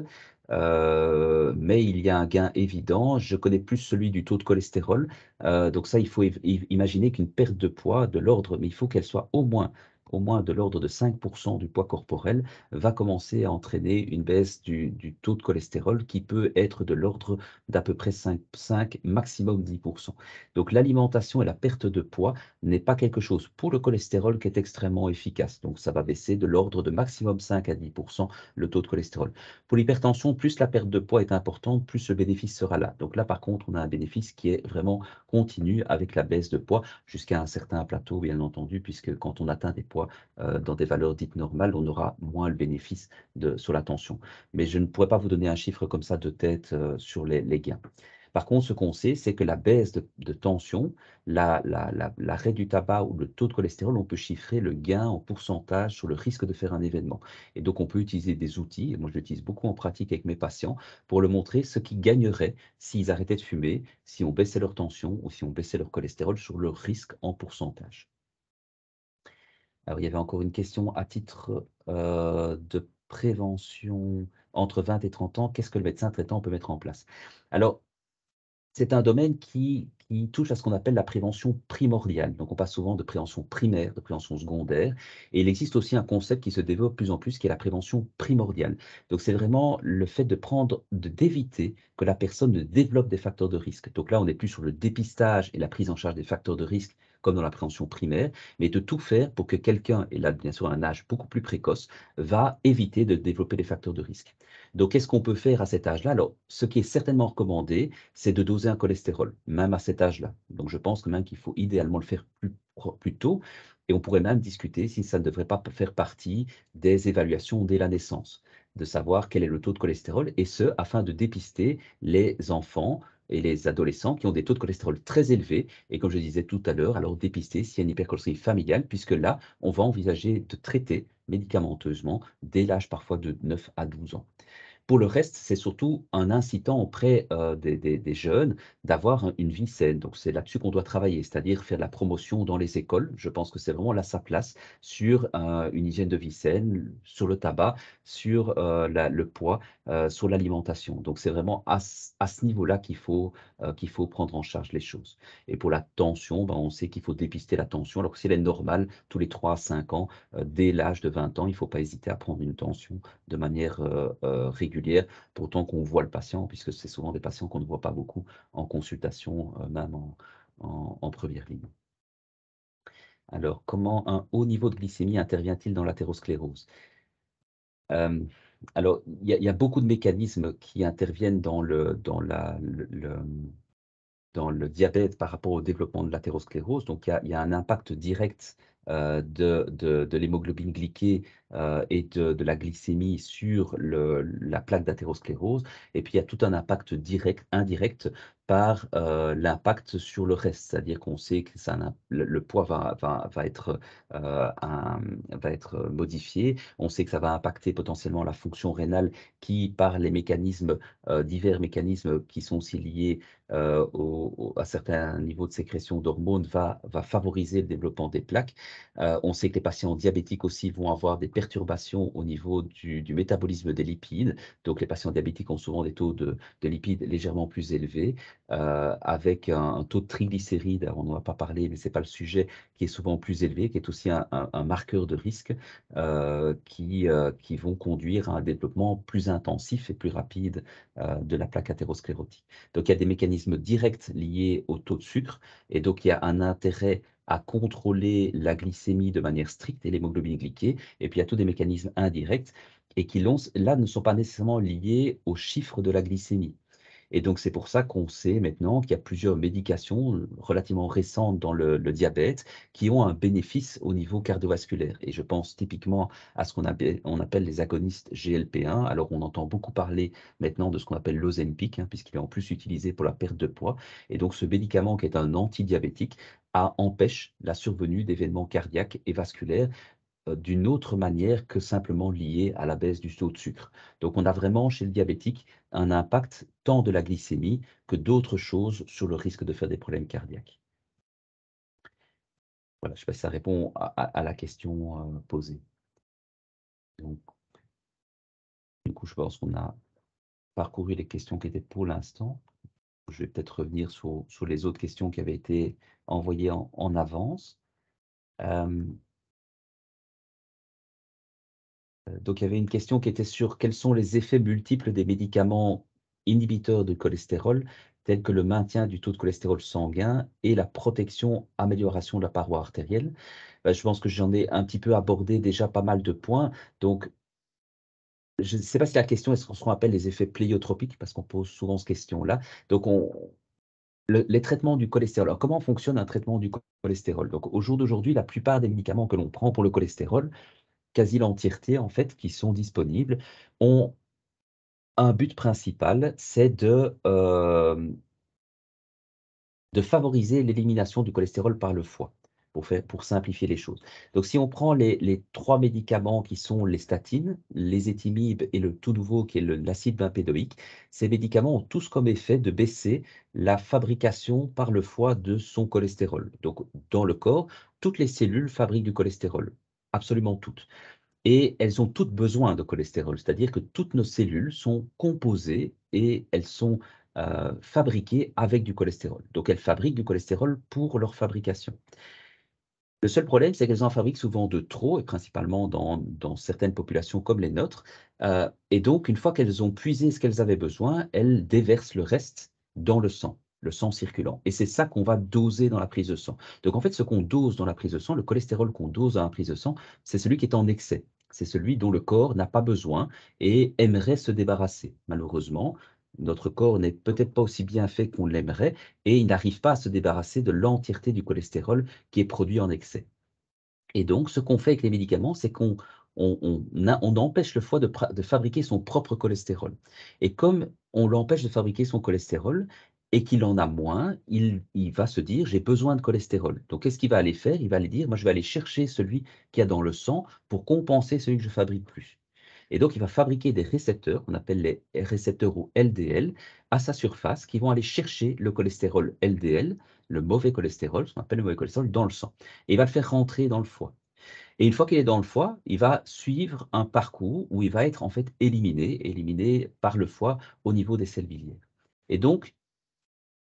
mais il y a un gain évident. Je connais plus celui du taux de cholestérol. Donc ça, il faut imaginer qu'une perte de poids de l'ordre, mais il faut qu'elle soit au moins au moins de l'ordre de 5% du poids corporel, va commencer à entraîner une baisse du taux de cholestérol qui peut être de l'ordre d'à peu près 5, maximum 10%. Donc l'alimentation et la perte de poids n'est pas quelque chose pour le cholestérol qui est extrêmement efficace. Donc ça va baisser de l'ordre de maximum 5 à 10% le taux de cholestérol. Pour l'hypertension, plus la perte de poids est importante, plus le bénéfice sera là. Donc là, par contre, on a un bénéfice qui est vraiment continu avec la baisse de poids jusqu'à un certain plateau, bien entendu, puisque quand on atteint des poids dans des valeurs dites normales, on aura moins le bénéfice sur la tension. Mais je ne pourrais pas vous donner un chiffre comme ça de tête sur les gains. Par contre, ce qu'on sait, c'est que la baisse de tension, l'arrêt du tabac ou le taux de cholestérol, on peut chiffrer le gain en pourcentage sur le risque de faire un événement. Et donc, on peut utiliser des outils, et moi je l'utilise beaucoup en pratique avec mes patients, pour leur montrer ce qu'ils gagneraient s'ils arrêtaient de fumer, si on baissait leur tension ou si on baissait leur cholestérol sur leur risque en pourcentage. Alors, il y avait encore une question à titre de prévention entre 20 et 30 ans. Qu'est-ce que le médecin traitant peut mettre en place? Alors, c'est un domaine qui touche à ce qu'on appelle la prévention primordiale. Donc, on passe souvent de prévention primaire, de prévention secondaire. Et il existe aussi un concept qui se développe de plus en plus, qui est la prévention primordiale. Donc, c'est vraiment le fait d'éviter que la personne ne développe des facteurs de risque. Donc là, on n'est plus sur le dépistage et la prise en charge des facteurs de risque comme dans la prévention primaire, mais de tout faire pour que quelqu'un, et là, bien sûr, à un âge beaucoup plus précoce, va éviter de développer des facteurs de risque. Donc, qu'est-ce qu'on peut faire à cet âge-là? Alors, ce qui est certainement recommandé, c'est de doser un cholestérol, même à cet âge-là. Donc, je pense que même qu'il faut idéalement le faire plus tôt. Et on pourrait même discuter si ça ne devrait pas faire partie des évaluations dès la naissance, de savoir quel est le taux de cholestérol, et ce, afin de dépister les enfants et les adolescents qui ont des taux de cholestérol très élevés. Et comme je disais tout à l'heure, alors dépister s'il y a une hypercholestérolémie familiale, puisque là, on va envisager de traiter médicamenteusement dès l'âge parfois de 9 à 12 ans. Pour le reste, c'est surtout un incitant auprès des jeunes d'avoir une vie saine. Donc, c'est là-dessus qu'on doit travailler, c'est-à-dire faire la promotion dans les écoles. Je pense que c'est vraiment là sa place sur une hygiène de vie saine, sur le tabac, sur le poids, sur l'alimentation. Donc, c'est vraiment à ce niveau-là qu'il faut prendre en charge les choses. Et pour la tension, ben, on sait qu'il faut dépister la tension. Alors que si elle est normale, tous les 3 à 5 ans, dès l'âge de 20 ans, il ne faut pas hésiter à prendre une tension de manière régulière, pour autant qu'on voit le patient, puisque c'est souvent des patients qu'on ne voit pas beaucoup en consultation, même en première ligne. Alors, comment un haut niveau de glycémie intervient-il dans l'athérosclérose? Euh, alors, il y a beaucoup de mécanismes qui interviennent dans le diabète par rapport au développement de l'athérosclérose. Donc, il y a un impact direct de l'hémoglobine glyquée et de la glycémie sur la plaque d'athérosclérose. Et puis, il y a tout un impact direct, indirect par l'impact sur le reste. C'est-à-dire qu'on sait que le poids va être modifié. On sait que ça va impacter potentiellement la fonction rénale qui, par les mécanismes, divers mécanismes qui sont aussi liés à certains niveaux de sécrétion d'hormones va favoriser le développement des plaques. On sait que les patients diabétiques aussi vont avoir des perturbations au niveau du métabolisme des lipides. Donc, les patients diabétiques ont souvent des taux de lipides légèrement plus élevés, avec un taux de triglycérides, alors on n'en a pas parlé, mais ce n'est pas le sujet, qui est souvent plus élevé, qui est aussi un marqueur de risque qui vont conduire à un développement plus intensif et plus rapide de la plaque athérosclérotique. Donc, il y a des mécanismes directs liés au taux de sucre, et donc il y a un intérêt à contrôler la glycémie de manière stricte et l'hémoglobine glyquée, et puis il y a tous des mécanismes indirects et qui, là, ne sont pas nécessairement liés au chiffre de la glycémie. Et donc, c'est pour ça qu'on sait maintenant qu'il y a plusieurs médications relativement récentes dans le diabète qui ont un bénéfice au niveau cardiovasculaire. Et je pense typiquement à ce on appelle les agonistes GLP-1. Alors, on entend beaucoup parler maintenant de ce qu'on appelle l'Ozempic, puisqu'il est en plus utilisé pour la perte de poids. Et donc, ce médicament qui est un antidiabétique empêche la survenue d'événements cardiaques et vasculaires d'une autre manière que simplement liée à la baisse du taux de sucre. Donc, on a vraiment chez le diabétique un impact tant de la glycémie que d'autres choses sur le risque de faire des problèmes cardiaques. Voilà, je ne sais pas si ça répond à la question posée. Donc, du coup, je pense qu'on a parcouru les questions qui étaient pour l'instant. Je vais peut-être revenir sur les autres questions qui avaient été envoyées en avance. Donc, il y avait une question qui était sur quels sont les effets multiples des médicaments inhibiteurs de cholestérol, tels que le maintien du taux de cholestérol sanguin et la protection, amélioration de la paroi artérielle. Je pense que j'en ai un petit peu abordé déjà pas mal de points. Donc, je ne sais pas si la question est ce qu'on appelle les effets pléiotropiques, parce qu'on pose souvent cette question-là. Donc, les traitements du cholestérol. Alors, comment fonctionne un traitement du cholestérol? Donc, au jour d'aujourd'hui, la plupart des médicaments que l'on prend pour le cholestérol, quasi l'entièreté en fait, qui sont disponibles, ont un but principal, c'est de favoriser l'élimination du cholestérol par le foie, pour simplifier les choses. Donc, si on prend les 3 médicaments qui sont les statines, les étimibes et le tout nouveau qui est l'acide bempédoïque, ces médicaments ont tous comme effet de baisser la fabrication par le foie de son cholestérol. Donc, dans le corps, toutes les cellules fabriquent du cholestérol, absolument toutes. Et elles ont toutes besoin de cholestérol, c'est-à-dire que toutes nos cellules sont composées et elles sont fabriquées avec du cholestérol. Donc elles fabriquent du cholestérol pour leur fabrication. Le seul problème, c'est qu'elles en fabriquent souvent de trop, et principalement dans certaines populations comme les nôtres. Et donc, une fois qu'elles ont puisé ce qu'elles avaient besoin, elles déversent le reste dans le sang circulant. Et c'est ça qu'on va doser dans la prise de sang. Donc, en fait, ce qu'on dose dans la prise de sang, le cholestérol qu'on dose dans la prise de sang, c'est celui qui est en excès. C'est celui dont le corps n'a pas besoin et aimerait se débarrasser. Malheureusement, notre corps n'est peut-être pas aussi bien fait qu'on l'aimerait et il n'arrive pas à se débarrasser de l'entièreté du cholestérol qui est produit en excès. Et donc, ce qu'on fait avec les médicaments, c'est qu'on empêche le foie de fabriquer son propre cholestérol. Et comme on l'empêche de fabriquer son cholestérol et qu'il en a moins, il va se dire, j'ai besoin de cholestérol. Donc, qu'est-ce qu'il va aller faire? Il va aller dire, moi, je vais aller chercher celui qu'il y a dans le sang pour compenser celui que je fabrique plus. Et donc, il va fabriquer des récepteurs, qu'on appelle les récepteurs ou LDL, à sa surface, qui vont aller chercher le cholestérol LDL, le mauvais cholestérol, ce qu'on appelle le mauvais cholestérol, dans le sang. Et il va le faire rentrer dans le foie. Et une fois qu'il est dans le foie, il va suivre un parcours où il va être en fait éliminé par le foie au niveau des selles biliaires. Et donc,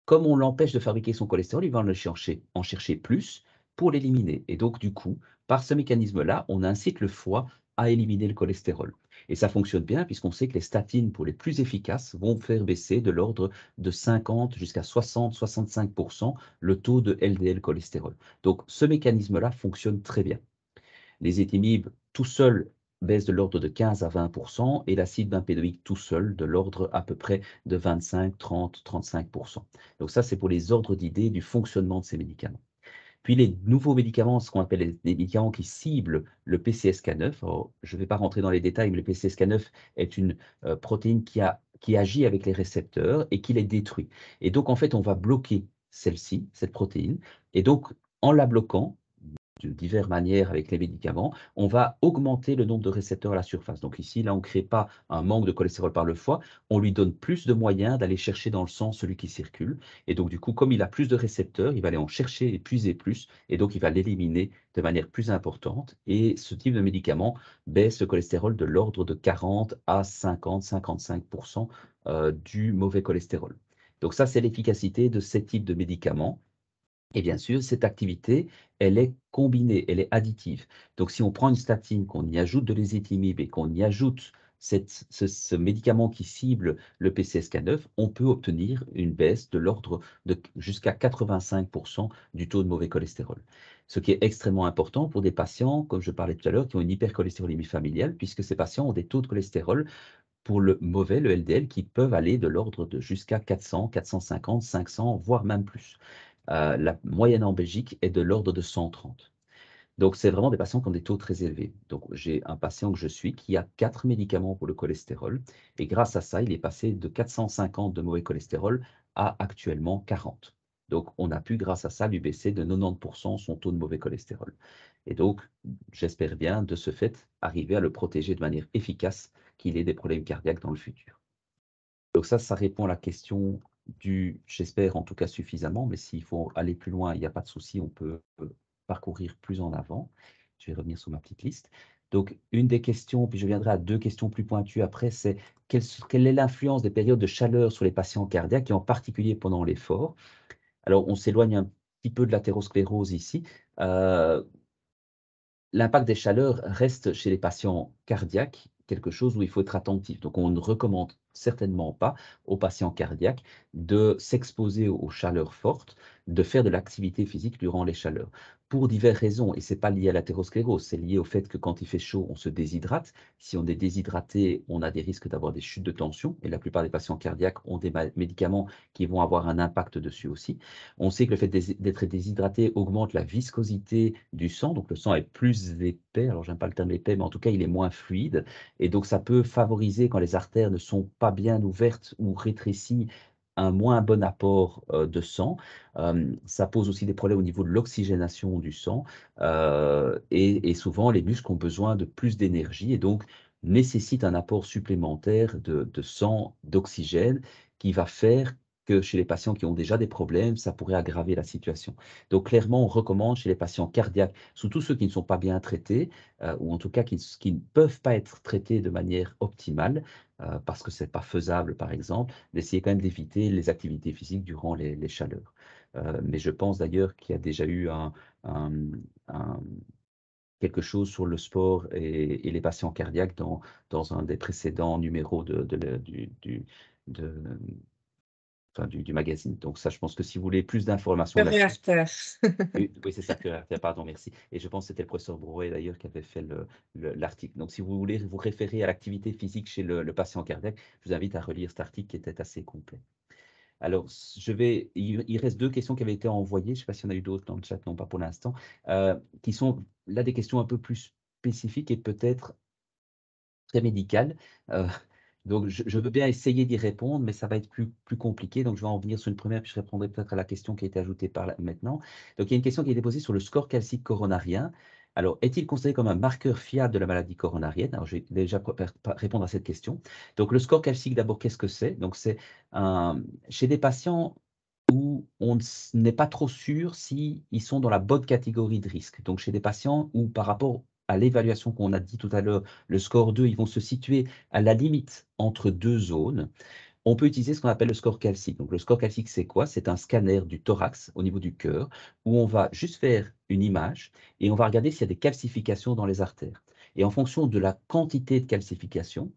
comme on l'empêche de fabriquer son cholestérol, il va en chercher plus pour l'éliminer. Et donc, du coup, par ce mécanisme-là, on incite le foie à éliminer le cholestérol. Et ça fonctionne bien puisqu'on sait que les statines, pour les plus efficaces, vont faire baisser de l'ordre de 50 jusqu'à 60-65% le taux de LDL cholestérol. Donc, ce mécanisme-là fonctionne très bien. Les étimibes tout seuls baissent de l'ordre de 15 à 20% et l'acide bempédoïque tout seul de l'ordre à peu près de 25, 30, 35%. Donc ça, c'est pour les ordres d'idées du fonctionnement de ces médicaments. Puis les nouveaux médicaments, ce qu'on appelle les médicaments qui ciblent le PCSK9. Alors, je ne vais pas rentrer dans les détails, mais le PCSK9 est une protéine qui agit avec les récepteurs et qui les détruit. Et donc, en fait, on va bloquer celle-ci, cette protéine. Et donc, en la bloquant, de diverses manières avec les médicaments, on va augmenter le nombre de récepteurs à la surface. Donc ici, là, on ne crée pas un manque de cholestérol par le foie, on lui donne plus de moyens d'aller chercher dans le sang celui qui circule. Et donc, du coup, comme il a plus de récepteurs, il va aller en chercher et puiser plus, et donc il va l'éliminer de manière plus importante. Et ce type de médicament baisse le cholestérol de l'ordre de 40 à 50-55% du mauvais cholestérol. Donc ça, c'est l'efficacité de ces types de médicaments. Et bien sûr, cette activité, elle est combinée, elle est additive. Donc, si on prend une statine, qu'on y ajoute de l'ézetimibe et qu'on y ajoute ce médicament qui cible le PCSK9, on peut obtenir une baisse de l'ordre de jusqu'à 85% du taux de mauvais cholestérol. Ce qui est extrêmement important pour des patients, comme je parlais tout à l'heure, qui ont une hypercholestérolémie familiale, puisque ces patients ont des taux de cholestérol pour le mauvais, le LDL, qui peuvent aller de l'ordre de jusqu'à 400, 450, 500, voire même plus. La moyenne en Belgique est de l'ordre de 130. Donc, c'est vraiment des patients qui ont des taux très élevés. Donc, j'ai un patient que je suis qui a 4 médicaments pour le cholestérol. Et grâce à ça, il est passé de 450 de mauvais cholestérol à actuellement 40. Donc, on a pu, grâce à ça, lui baisser de 90% son taux de mauvais cholestérol. Et donc, j'espère bien, de ce fait, arriver à le protéger de manière efficace qu'il ait des problèmes cardiaques dans le futur. Donc ça répond à la question j'espère en tout cas suffisamment, mais s'il faut aller plus loin, il n'y a pas de souci, on peut parcourir plus en avant. Je vais revenir sur ma petite liste. Donc, une des questions, puis je viendrai à 2 questions plus pointues après, c'est quelle est l'influence des périodes de chaleur sur les patients cardiaques, et en particulier pendant l'effort? Alors, on s'éloigne un petit peu de l'athérosclérose ici. l'impact des chaleurs reste chez les patients cardiaques quelque chose où il faut être attentif. Donc, on ne recommande certainement pas aux patients cardiaques de s'exposer aux chaleurs fortes, de faire de l'activité physique durant les chaleurs, pour diverses raisons. Et ce n'est pas lié à l'athérosclérose, c'est lié au fait que quand il fait chaud, on se déshydrate. Si on est déshydraté, on a des risques d'avoir des chutes de tension. Et la plupart des patients cardiaques ont des médicaments qui vont avoir un impact dessus aussi. On sait que le fait d'être déshydraté augmente la viscosité du sang, donc le sang est plus épais, alors j'aime pas le terme épais, mais en tout cas il est moins fluide, et donc ça peut favoriser, quand les artères ne sont pas bien ouvertes ou rétrécies, un moins bon apport de sang. Ça pose aussi des problèmes au niveau de l'oxygénation du sang, et souvent les muscles ont besoin de plus d'énergie, et donc nécessitent un apport supplémentaire de sang, d'oxygène, qui va faire que chez les patients qui ont déjà des problèmes, ça pourrait aggraver la situation. Donc clairement, on recommande chez les patients cardiaques, surtout ceux qui ne sont pas bien traités, ou en tout cas qui ne peuvent pas être traités de manière optimale, parce que ce n'est pas faisable, par exemple, d'essayer quand même d'éviter les activités physiques durant les chaleurs. Mais je pense d'ailleurs qu'il y a déjà eu un- un- quelque chose sur le sport et les patients cardiaques dans un des précédents numéros de, enfin, du magazine. Donc ça, je pense que si vous voulez plus d'informations Le là-dessus, réacteur. oui, oui, c'est ça, pardon, merci. Et je pense que c'était le professeur Brouet d'ailleurs qui avait fait l'article. Donc si vous voulez vous référer à l'activité physique chez le patient cardiaque, je vous invite à relire cet article qui était assez complet. Alors, il reste deux questions qui avaient été envoyées, je ne sais pas s'il y en a eu d'autres dans le chat, non pas pour l'instant, qui sont là des questions un peu plus spécifiques et peut-être très médicales. Donc, je veux bien essayer d'y répondre, mais ça va être plus compliqué. Donc, je vais en venir sur une première, puis je répondrai peut-être à la question qui a été ajoutée par là, maintenant. Donc, il y a une question qui a été posée sur le score calcique coronarien. Alors, est-il considéré comme un marqueur fiable de la maladie coronarienne? Alors, je vais déjà répondre à cette question. Donc, le score calcique, d'abord, qu'est-ce que c'est? Donc, c'est chez des patients où on n'est pas trop sûr s'ils sont dans la bonne catégorie de risque. Donc, chez des patients où, par rapport à l'évaluation qu'on a dit tout à l'heure, le score 2, ils vont se situer à la limite entre deux zones, on peut utiliser ce qu'on appelle le score calcique. Donc, le score calcique, c'est quoi? C'est un scanner du thorax au niveau du cœur où on va juste faire une image et on va regarder s'il y a des calcifications dans les artères. Et en fonction de la quantité de calcification,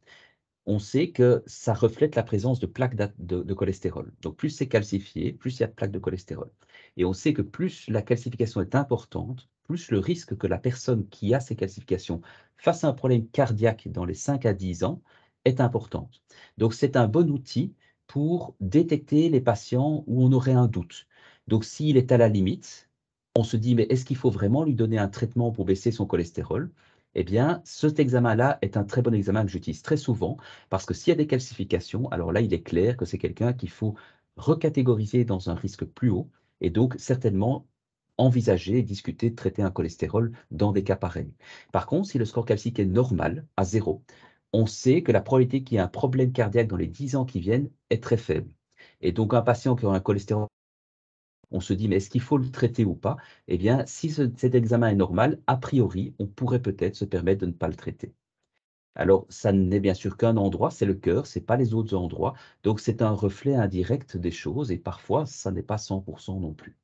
on sait que ça reflète la présence de plaques de cholestérol. Donc, plus c'est calcifié, plus il y a de plaques de cholestérol. Et on sait que plus la calcification est importante, plus le risque que la personne qui a ces calcifications fasse un problème cardiaque dans les 5 à 10 ans est importante. Donc, c'est un bon outil pour détecter les patients où on aurait un doute. Donc, s'il est à la limite, on se dit, mais est-ce qu'il faut vraiment lui donner un traitement pour baisser son cholestérol? Eh bien, cet examen-là est un très bon examen que j'utilise très souvent parce que s'il y a des calcifications, alors là, il est clair que c'est quelqu'un qu'il faut recatégoriser dans un risque plus haut et donc certainement envisager et discuter de traiter un cholestérol dans des cas pareils. Par contre, si le score calcique est normal, à zéro, on sait que la probabilité qu'il y ait un problème cardiaque dans les 10 ans qui viennent est très faible. Et donc, un patient qui aura un cholestérol, on se dit, mais est-ce qu'il faut le traiter ou pas? Eh bien, si cet examen est normal, a priori, on pourrait peut-être se permettre de ne pas le traiter. Alors, ça n'est bien sûr qu'un endroit, c'est le cœur, ce n'est pas les autres endroits. Donc, c'est un reflet indirect des choses et parfois, ça n'est pas 100% non plus.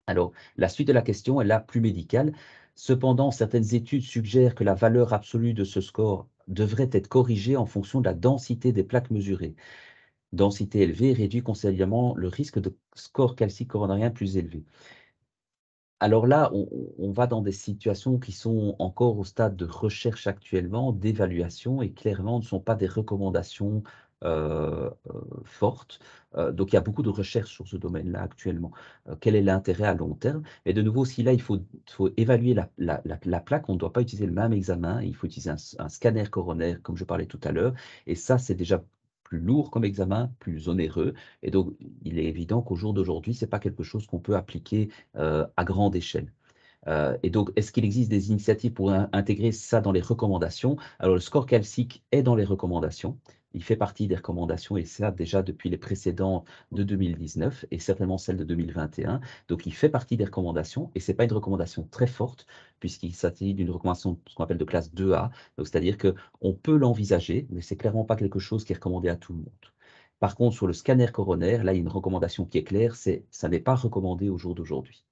Alors, la suite de la question est là plus médicale. Cependant, certaines études suggèrent que la valeur absolue de ce score devrait être corrigée en fonction de la densité des plaques mesurées. Densité élevée réduit considérablement le risque de score calcique coronarien plus élevé. Alors là, on va dans des situations qui sont encore au stade de recherche actuellement, d'évaluation, et clairement ne sont pas des recommandations fortes. Donc il y a beaucoup de recherches sur ce domaine-là actuellement. Quel est l'intérêt à long terme? Et de nouveau, si là, il faut évaluer la plaque, on ne doit pas utiliser le même examen, il faut utiliser un scanner coronaire, comme je parlais tout à l'heure, et ça, c'est déjà plus lourd comme examen, plus onéreux, et donc il est évident qu'au jour d'aujourd'hui, ce n'est pas quelque chose qu'on peut appliquer à grande échelle. Et donc, est-ce qu'il existe des initiatives pour intégrer ça dans les recommandations? Alors, le score calcique est dans les recommandations. Il fait partie des recommandations et ça déjà depuis les précédents de 2019 et certainement celle de 2021. Donc, il fait partie des recommandations et ce n'est pas une recommandation très forte puisqu'il s'agit d'une recommandation ce qu'on appelle de classe 2A. Donc, c'est-à-dire qu'on peut l'envisager, mais ce n'est clairement pas quelque chose qui est recommandé à tout le monde. Par contre, sur le scanner coronaire, là, il y a une recommandation qui est claire, c'est ça n'est pas recommandé au jour d'aujourd'hui.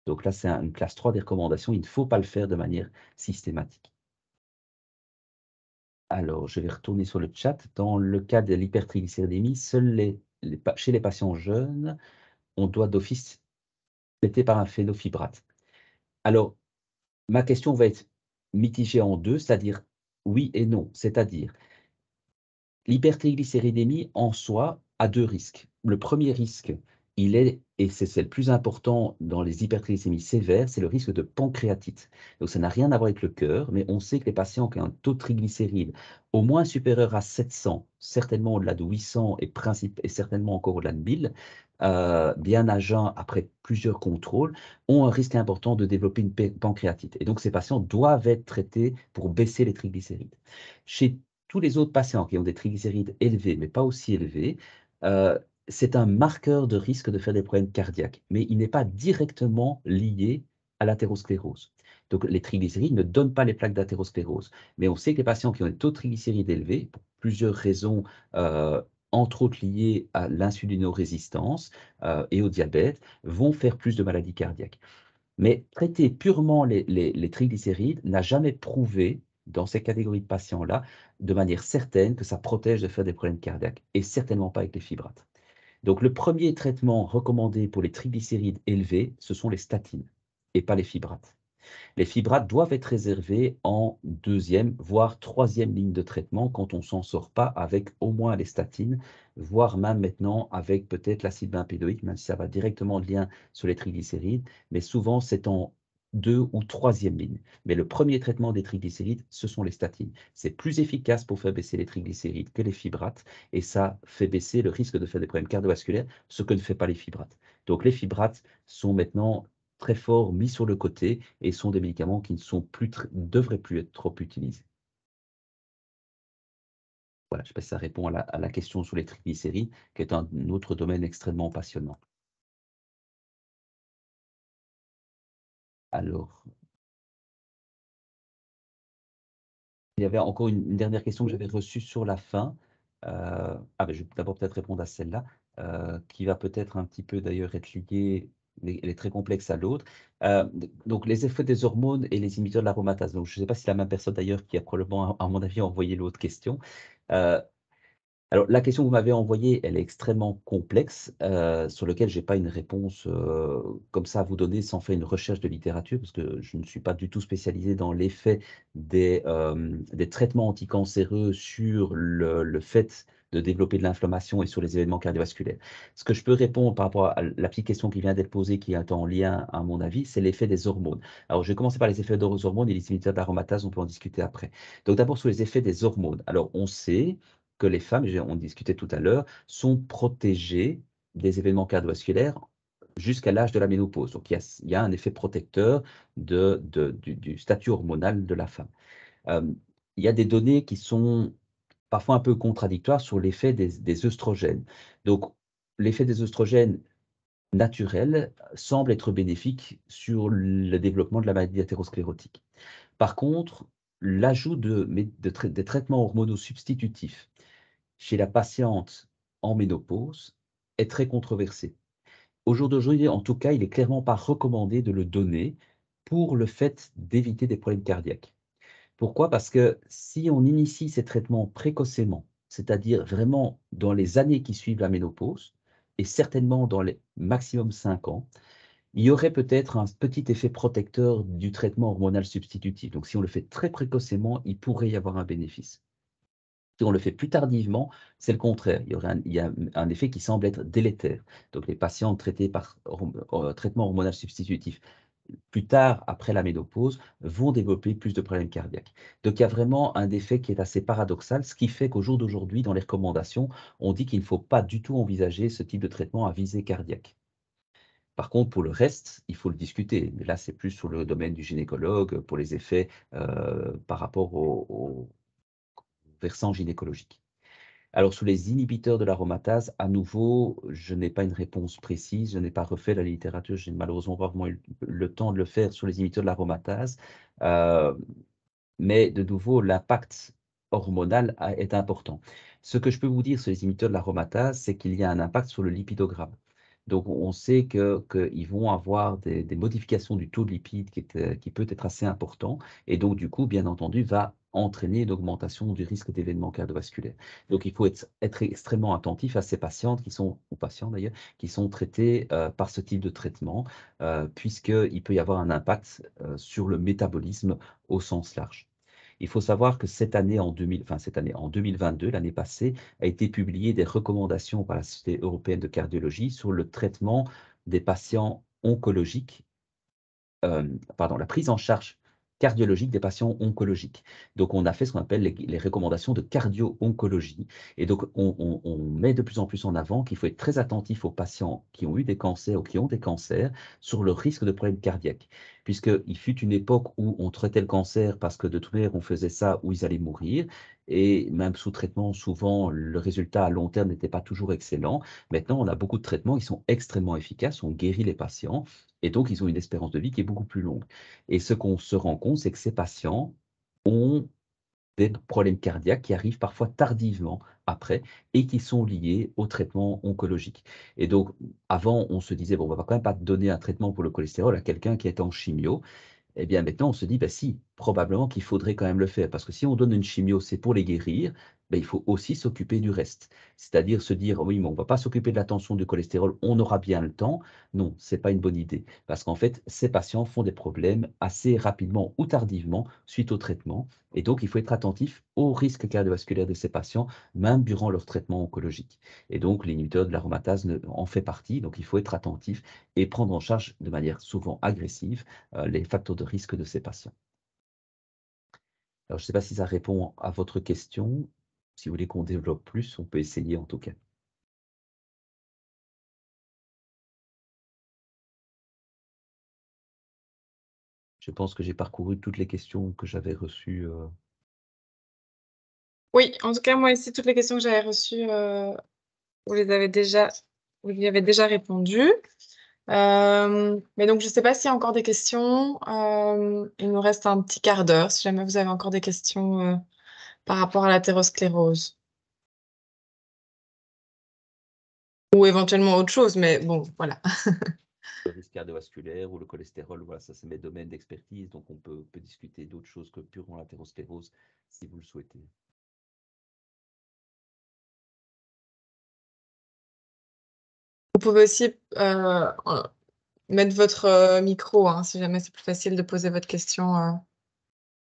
Donc là, c'est une classe 3 des recommandations. Il ne faut pas le faire de manière systématique. Alors, je vais retourner sur le chat. Dans le cas de l'hypertriglycéridémie, seuls chez les patients jeunes, on doit d'office traiter par un phénofibrate. Alors, ma question va être mitigée en deux, c'est-à-dire oui et non. C'est-à-dire, l'hypertriglycéridémie en soi a deux risques. Le premier risque, et c'est le plus important dans les hypertriglycémies sévères, c'est le risque de pancréatite. Donc ça n'a rien à voir avec le cœur, mais on sait que les patients qui ont un taux de triglycérides au moins supérieur à 700, certainement au-delà de 800 et certainement encore au-delà de 1000, bien à jeun après plusieurs contrôles, ont un risque important de développer une pancréatite. Et donc ces patients doivent être traités pour baisser les triglycérides. Chez tous les autres patients qui ont des triglycérides élevés, mais pas aussi élevés, c'est un marqueur de risque de faire des problèmes cardiaques, mais il n'est pas directement lié à l'athérosclérose. Donc, les triglycérides ne donnent pas les plaques d'athérosclérose. Mais on sait que les patients qui ont des taux de triglycérides élevés, pour plusieurs raisons, entre autres liées à l'insulinorésistance et au diabète, vont faire plus de maladies cardiaques. Mais traiter purement les triglycérides n'a jamais prouvé, dans ces catégories de patients-là, de manière certaine que ça protège de faire des problèmes cardiaques, et certainement pas avec les fibrates. Donc le premier traitement recommandé pour les triglycérides élevés, ce sont les statines, et pas les fibrates. Les fibrates doivent être réservés en deuxième, voire troisième ligne de traitement quand on ne s'en sort pas avec au moins les statines, voire même maintenant avec peut-être l'acide bempédoïque, même si ça va directement de lien sur les triglycérides, mais souvent c'est en deux ou troisième ligne. Mais le premier traitement des triglycérides, ce sont les statines. C'est plus efficace pour faire baisser les triglycérides que les fibrates, et ça fait baisser le risque de faire des problèmes cardiovasculaires, ce que ne fait pas les fibrates. Donc les fibrates sont maintenant très fort mis sur le côté et sont des médicaments qui devraient plus être trop utilisés. Voilà, je ne sais pas si ça répond à la question sur les triglycérides, qui est un autre domaine extrêmement passionnant. Alors, il y avait encore une dernière question que j'avais reçue sur la fin. Ben, je vais d'abord peut-être répondre à celle-là, qui va peut-être un petit peu d'ailleurs être liée, elle est très complexe à l'autre. Donc, les effets des hormones et les inhibiteurs de l'aromatase. Donc, je ne sais pas si c'est la même personne d'ailleurs qui a probablement, à mon avis, envoyé l'autre question. Alors, la question que vous m'avez envoyée, elle est extrêmement complexe, sur laquelle je n'ai pas une réponse comme ça à vous donner sans faire une recherche de littérature, parce que je ne suis pas du tout spécialisé dans l'effet des traitements anticancéreux sur le fait de développer de l'inflammation et sur les événements cardiovasculaires. Ce que je peux répondre par rapport à la petite question qui vient d'être posée, qui est en lien, à mon avis, c'est l'effet des hormones. Alors, je vais commencer par les effets des hormones et les inhibiteurs d'aromatase, on peut en discuter après. Donc, d'abord, sur les effets des hormones. Alors, on sait que les femmes, on discutait tout à l'heure, sont protégées des événements cardiovasculaires jusqu'à l'âge de la ménopause. Donc, il y a un effet protecteur du statut hormonal de la femme. Euh, il y a des données qui sont parfois un peu contradictoires sur l'effet des œstrogènes. Donc, l'effet des œstrogènes naturels semble être bénéfique sur le développement de la maladie athérosclérotique. Par contre, l'ajout des traitements hormonaux substitutifs chez la patiente en ménopause est très controversé. Au jour d'aujourd'hui, en tout cas, il n'est clairement pas recommandé de le donner pour le fait d'éviter des problèmes cardiaques. Pourquoi? Parce que si on initie ces traitements précocement, c'est-à-dire vraiment dans les années qui suivent la ménopause, et certainement dans les maximum 5 ans, il y aurait peut-être un petit effet protecteur du traitement hormonal substitutif. Donc si on le fait très précocement, il pourrait y avoir un bénéfice. Si on le fait plus tardivement, c'est le contraire. Il y a un effet qui semble être délétère. Donc, les patients traités par traitement hormonal substitutif plus tard, après la ménopause, vont développer plus de problèmes cardiaques. Donc, il y a vraiment un effet qui est assez paradoxal, ce qui fait qu'au jour d'aujourd'hui, dans les recommandations, on dit qu'il ne faut pas du tout envisager ce type de traitement à visée cardiaque. Par contre, pour le reste, il faut le discuter. Mais là, c'est plus sur le domaine du gynécologue, pour les effets par rapport au versant gynécologique. Alors, sur les inhibiteurs de l'aromatase, à nouveau, je n'ai pas une réponse précise, je n'ai pas refait la littérature, je n'ai malheureusement pas vraiment eu le temps de le faire sur les inhibiteurs de l'aromatase, mais de nouveau, l'impact hormonal est important. Ce que je peux vous dire sur les inhibiteurs de l'aromatase, c'est qu'il y a un impact sur le lipidogramme. Donc, on sait qu'ils vont avoir des modifications du taux de lipides qui peut être assez important, et donc, du coup, bien entendu, va entraîner une augmentation du risque d'événements cardiovasculaires. Donc, il faut être extrêmement attentif à ces patientes ou patients d'ailleurs, qui sont traités par ce type de traitement, puisqu'il peut y avoir un impact sur le métabolisme au sens large. Il faut savoir que cette année, en 2022, l'année passée, a été publié des recommandations par la Société européenne de cardiologie sur le traitement des patients oncologiques, la prise en charge cardiologique des patients oncologiques. Donc, on a fait ce qu'on appelle les recommandations de cardio-oncologie. Et donc, on met de plus en plus en avant qu'il faut être très attentif aux patients qui ont eu des cancers ou qui ont des cancers sur le risque de problèmes cardiaques. Puisqu'il fut une époque où on traitait le cancer parce que de toute manière, on faisait ça où ils allaient mourir. Et même sous traitement, souvent, le résultat à long terme n'était pas toujours excellent. Maintenant, on a beaucoup de traitements qui sont extrêmement efficaces, on guérit les patients. Et donc, ils ont une espérance de vie qui est beaucoup plus longue. Et ce qu'on se rend compte, c'est que ces patients ont des problèmes cardiaques qui arrivent parfois tardivement après et qui sont liés au traitement oncologique. Et donc, avant, on se disait, bon, on ne va quand même pas donner un traitement pour le cholestérol à quelqu'un qui est en chimio. Eh bien, maintenant, on se dit, bah, si, probablement qu'il faudrait quand même le faire, parce que si on donne une chimio, c'est pour les guérir, ben, il faut aussi s'occuper du reste. C'est-à-dire se dire, oui, mais on ne va pas s'occuper de la tension du cholestérol, on aura bien le temps. Non, ce n'est pas une bonne idée, parce qu'en fait, ces patients font des problèmes assez rapidement ou tardivement suite au traitement, et donc il faut être attentif au risque cardiovasculaire de ces patients, même durant leur traitement oncologique. Et donc, l'inhibiteur de l'aromatase en fait partie, donc il faut être attentif et prendre en charge de manière souvent agressive les facteurs de risque de ces patients. Alors, je ne sais pas si ça répond à votre question. Si vous voulez qu'on développe plus, on peut essayer en tout cas. Je pense que j'ai parcouru toutes les questions que j'avais reçues. Oui, en tout cas, moi ici, toutes les questions que j'avais reçues, vous y avez déjà répondu. Mais donc, je ne sais pas s'il y a encore des questions. Il nous reste un petit quart d'heure, si jamais vous avez encore des questions par rapport à l'athérosclérose. Ou éventuellement autre chose, mais bon, voilà. Le risque cardiovasculaire ou le cholestérol, voilà, ça c'est mes domaines d'expertise, donc on peut discuter d'autres choses que purement l'athérosclérose si vous le souhaitez. Vous pouvez aussi mettre votre micro, hein, si jamais c'est plus facile de poser votre question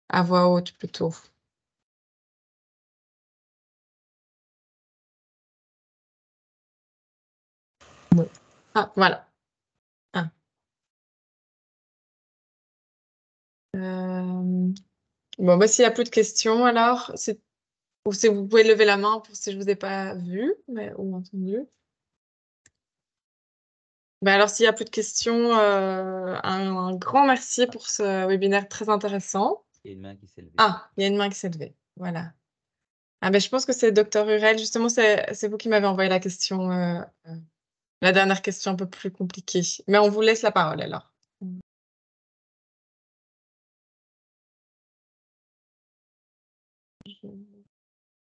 à voix haute plutôt. Bon. Ah, voilà. Ah. Bon, bah, s'il n'y a plus de questions, alors, ou si vous pouvez lever la main pour si je ne vous ai pas vu ou entendu. Bah, alors, s'il n'y a plus de questions, un grand merci pour ce webinaire très intéressant. Il y a une main qui s'est levée. Ah, il y a une main qui s'est levée. Voilà. Ah, ben, je pense que c'est Dr Hurel. Justement, c'est vous qui m'avez envoyé la question, la dernière question un peu plus compliquée. Mais on vous laisse la parole alors.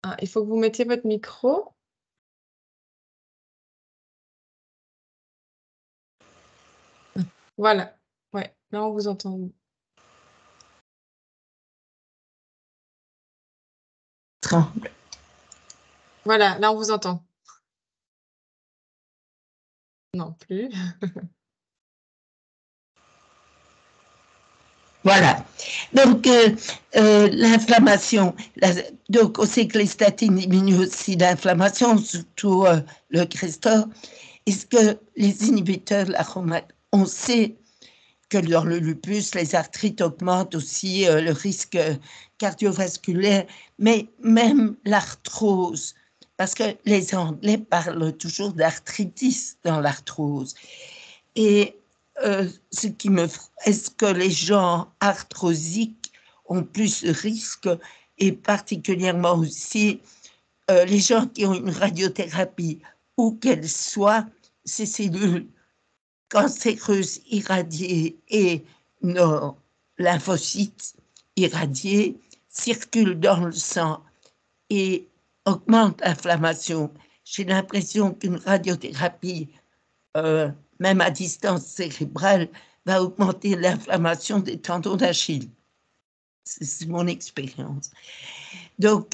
Ah, il faut que vous mettiez votre micro. Voilà. Ouais, là, on vous entend. Tremble. Voilà, là, on vous entend. Non plus. Voilà. Donc, l'inflammation. Donc, on sait que les statines diminuent aussi l'inflammation, surtout le Crestor. Est-ce que les inhibiteurs de l'aromatase, on sait que dans le lupus, les arthrites augmentent aussi le risque cardiovasculaire, mais même l'arthrose, parce que les Anglais parlent toujours d'arthritis dans l'arthrose. Et ce qui me... Est-ce que les gens arthrosiques ont plus de risques, et particulièrement aussi les gens qui ont une radiothérapie, où qu'elle soit, ces cellules cancéreuses irradiées et nos lymphocytes irradiés circulent dans le sang et augmentent l'inflammation. J'ai l'impression qu'une radiothérapie même à distance cérébrale, va augmenter l'inflammation des tendons d'Achille. C'est mon expérience. Donc,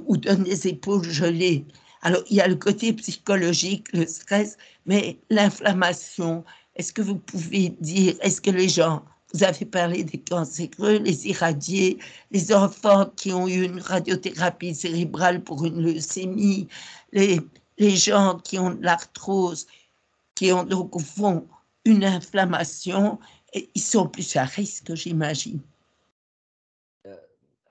ou donne des épaules gelées. Alors, il y a le côté psychologique, le stress, mais l'inflammation, est-ce que vous pouvez dire, est-ce que les gens, vous avez parlé des cancéreux, les irradiés, les enfants qui ont eu une radiothérapie cérébrale pour une leucémie, les gens qui ont de l'arthrose, qui ont donc au fond une inflammation, ils sont plus à risque, j'imagine.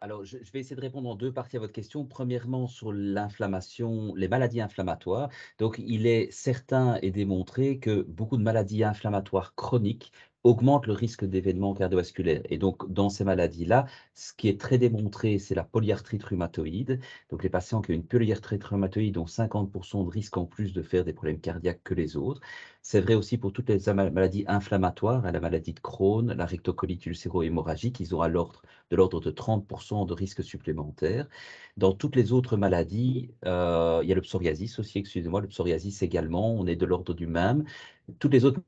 Alors, je vais essayer de répondre en deux parties à votre question. Premièrement, sur l'inflammation, les maladies inflammatoires. Donc, il est certain et démontré que beaucoup de maladies inflammatoires chroniques augmentent le risque d'événements cardiovasculaires. Et donc, dans ces maladies-là, ce qui est très démontré, c'est la polyarthrite rhumatoïde. Donc, les patients qui ont une polyarthrite rhumatoïde ont 50% de risque en plus de faire des problèmes cardiaques que les autres. C'est vrai aussi pour toutes les maladies inflammatoires, la maladie de Crohn, la rectocolite ulcéro-hémorragique, ils ont de l'ordre de 30% de risque supplémentaire. Dans toutes les autres maladies, il y a le psoriasis aussi, excusez-moi, le psoriasis également, on est de l'ordre du même. Toutes les autres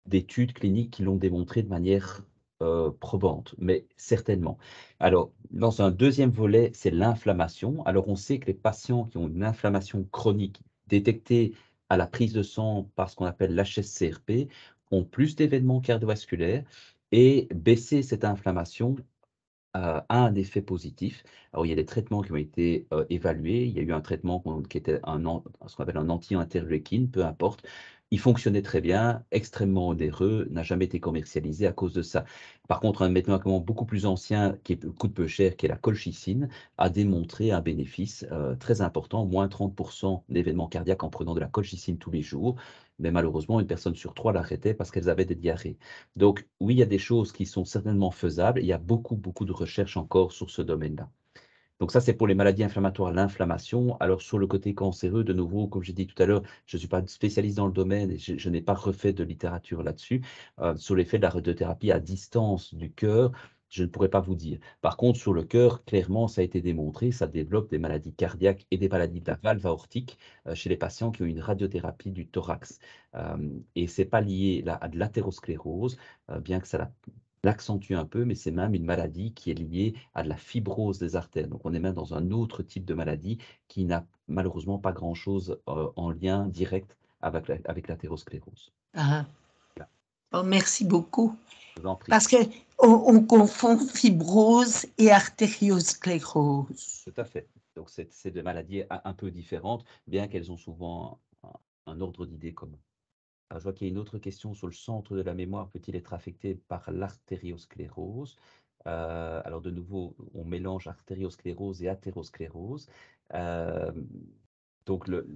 d'études cliniques qui l'ont démontré de manière probante, mais certainement. Alors, dans un deuxième volet, c'est l'inflammation. Alors, on sait que les patients qui ont une inflammation chronique détectée à la prise de sang par ce qu'on appelle l'HSCRP ont plus d'événements cardiovasculaires et baisser cette inflammation a un effet positif. Alors, il y a des traitements qui ont été évalués. Il y a eu un traitement qui était ce qu'on appelle un anti-interleukine, peu importe. Il fonctionnait très bien, extrêmement onéreux, n'a jamais été commercialisé à cause de ça. Par contre, un médicament beaucoup plus ancien, qui coûte peu cher, qui est la colchicine, a démontré un bénéfice très important, moins 30% d'événements cardiaques en prenant de la colchicine tous les jours. Mais malheureusement, une personne sur 3 l'arrêtait parce qu'elles avaient des diarrhées. Donc, oui, il y a des choses qui sont certainement faisables. Il y a beaucoup, beaucoup de recherches encore sur ce domaine-là. Donc ça, c'est pour les maladies inflammatoires, l'inflammation. Alors sur le côté cancéreux, de nouveau, comme j'ai dit tout à l'heure, je ne suis pas spécialiste dans le domaine et je n'ai pas refait de littérature là-dessus. Sur l'effet de la radiothérapie à distance du cœur, je ne pourrais pas vous dire. Par contre, sur le cœur, clairement, ça a été démontré, ça développe des maladies cardiaques et des maladies de la valve aortique chez les patients qui ont une radiothérapie du thorax. Et ce n'est pas lié à de l'athérosclérose, bien que ça l'accentue un peu, mais c'est même une maladie qui est liée à de la fibrose des artères. Donc, on est même dans un autre type de maladie qui n'a malheureusement pas grand-chose en lien direct avec l'athérosclérose. Ah. Voilà. Bon, merci beaucoup. Je vous en prie. Parce qu'on confond fibrose et artériosclérose. Tout à fait. Donc, c'est des maladies un peu différentes, bien qu'elles ont souvent un ordre d'idées commun. Alors, je vois qu'il y a une autre question sur le centre de la mémoire. Peut-il être affecté par l'artériosclérose? Alors, de nouveau, on mélange artériosclérose et athérosclérose. Donc, le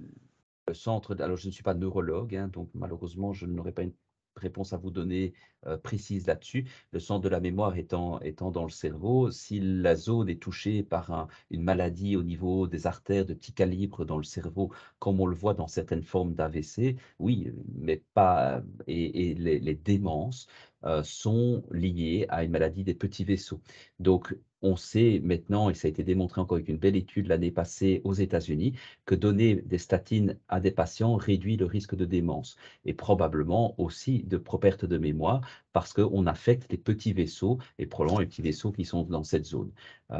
centre, alors je ne suis pas neurologue, hein, donc malheureusement, je n'aurai pas une réponse à vous donner précise là-dessus. Le centre de la mémoire étant dans le cerveau, si la zone est touchée par une maladie au niveau des artères de petit calibre dans le cerveau, comme on le voit dans certaines formes d'AVC, oui, mais pas. Et les démences sont liées à une maladie des petits vaisseaux. Donc, on sait maintenant, et ça a été démontré encore avec une belle étude l'année passée aux États-Unis, que donner des statines à des patients réduit le risque de démence et probablement aussi de perte de mémoire parce qu'on affecte les petits vaisseaux et probablement les petits vaisseaux qui sont dans cette zone.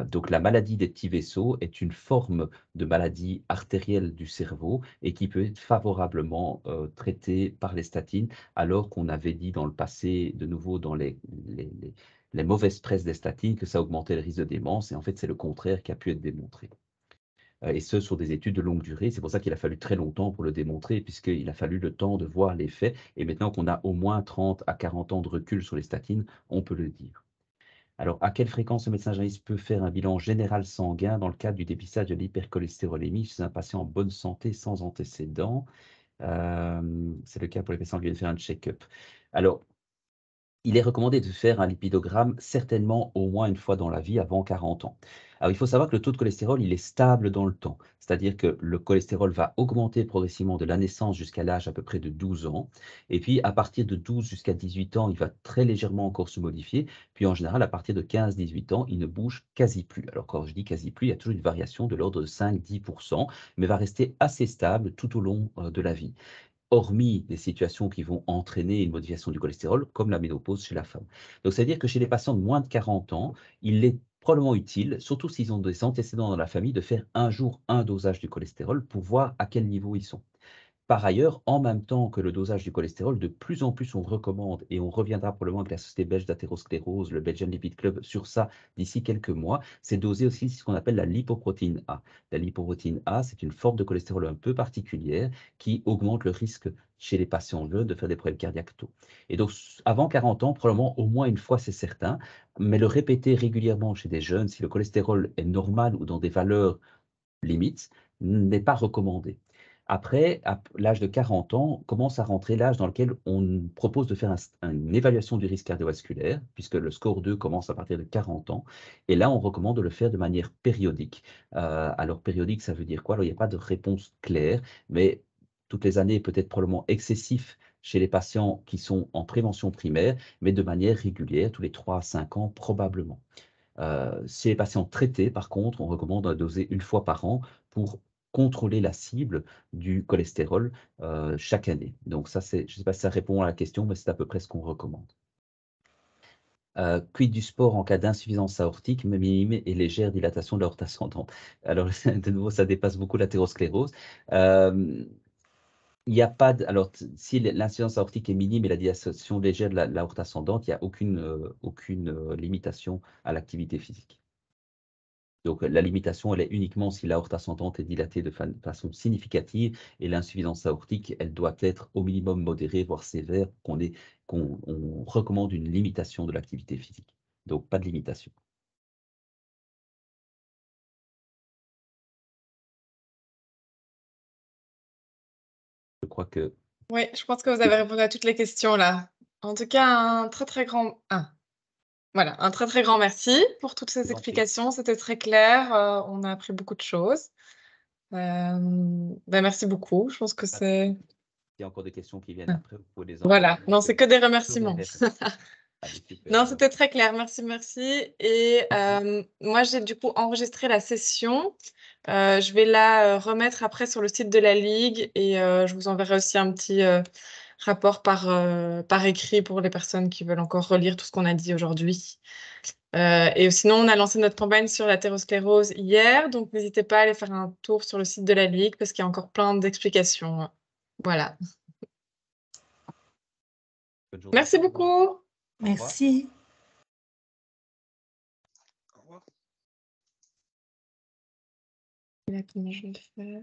Donc la maladie des petits vaisseaux est une forme de maladie artérielle du cerveau et qui peut être favorablement traitée par les statines alors qu'on avait dit dans le passé, de nouveau dans les mauvaises presses des statines, que ça augmentait le risque de démence et en fait c'est le contraire qui a pu être démontré. Et ce, sur des études de longue durée. C'est pour ça qu'il a fallu très longtemps pour le démontrer, puisqu'il a fallu le temps de voir l'effet. Et maintenant qu'on a au moins 30 à 40 ans de recul sur les statines, on peut le dire. Alors, à quelle fréquence le médecin généraliste peut faire un bilan général sanguin dans le cadre du dépistage de l'hypercholestérolémie chez un patient en bonne santé sans antécédents? C'est le cas pour les patients qui viennent faire un check-up. Alors, il est recommandé de faire un lipidogramme certainement au moins une fois dans la vie avant 40 ans. Alors, il faut savoir que le taux de cholestérol, il est stable dans le temps. C'est-à-dire que le cholestérol va augmenter progressivement de la naissance jusqu'à l'âge à peu près de 12 ans. Et puis, à partir de 12 jusqu'à 18 ans, il va très légèrement encore se modifier. Puis, en général, à partir de 15-18 ans, il ne bouge quasi plus. Alors, quand je dis quasi plus, il y a toujours une variation de l'ordre de 5-10%, mais va rester assez stable tout au long de la vie. hormis des situations qui vont entraîner une modification du cholestérol, comme la ménopause chez la femme. Donc, c'est-à-dire que chez les patients de moins de 40 ans, il est probablement utile, surtout s'ils ont des antécédents dans la famille, de faire un jour un dosage du cholestérol pour voir à quel niveau ils sont. Par ailleurs, en même temps que le dosage du cholestérol, de plus en plus on recommande, et on reviendra probablement avec la Société belge d'athérosclérose, le Belgian Lipid Club, sur ça d'ici quelques mois, c'est doser aussi ce qu'on appelle la lipoprotéine A. La lipoprotéine A, c'est une forme de cholestérol un peu particulière qui augmente le risque chez les patients jeunes de faire des problèmes cardiaques tôt. Et donc, avant 40 ans, probablement au moins une fois, c'est certain, mais le répéter régulièrement chez des jeunes, si le cholestérol est normal ou dans des valeurs limites, n'est pas recommandé. Après, à l'âge de 40 ans, commence à rentrer l'âge dans lequel on propose de faire une évaluation du risque cardiovasculaire, puisque le score 2 commence à partir de 40 ans. Et là, on recommande de le faire de manière périodique. Alors, périodique, ça veut dire quoi? Alors, il n'y a pas de réponse claire, mais toutes les années, peut-être probablement excessif chez les patients qui sont en prévention primaire, mais de manière régulière, tous les 3 à 5 ans, probablement. Chez les patients traités, par contre, on recommande de doser une fois par an pour contrôler la cible du cholestérol chaque année. Donc ça, je ne sais pas si ça répond à la question, mais c'est à peu près ce qu'on recommande. Quid du sport en cas d'insuffisance aortique, minime et légère dilatation de l'aorte ascendante? Alors, de nouveau, ça dépasse beaucoup l'athérosclérose. Il n'y a pas de, alors, si l'insuffisance aortique est minime et la dilatation légère de l'aorte ascendante, il n'y a aucune limitation à l'activité physique. Donc, la limitation, elle est uniquement si l'aorte ascendante est dilatée de façon significative et l'insuffisance aortique, elle doit être au minimum modérée, voire sévère, qu'on recommande une limitation de l'activité physique. Donc, pas de limitation. Je crois que... Oui, je pense que vous avez répondu à toutes les questions là. En tout cas, un très très grand merci pour toutes ces explications. C'était très clair. On a appris beaucoup de choses. Merci beaucoup. Je pense que c'est... Il y a encore des questions qui viennent après, vous pouvez les envoyer. Voilà, non, c'est que des remerciements. Allez, super. Non, c'était très clair. Merci, merci. Et moi, j'ai du coup enregistré la session. Je vais la remettre après sur le site de la Ligue et je vous enverrai aussi un petit rapport par écrit pour les personnes qui veulent encore relire tout ce qu'on a dit aujourd'hui. Et sinon, on a lancé notre campagne sur l'athérosclérose hier, donc n'hésitez pas à aller faire un tour sur le site de la Ligue parce qu'il y a encore plein d'explications. Voilà. Bonne journée. Merci beaucoup. Merci. Là, comment je vais le faire ?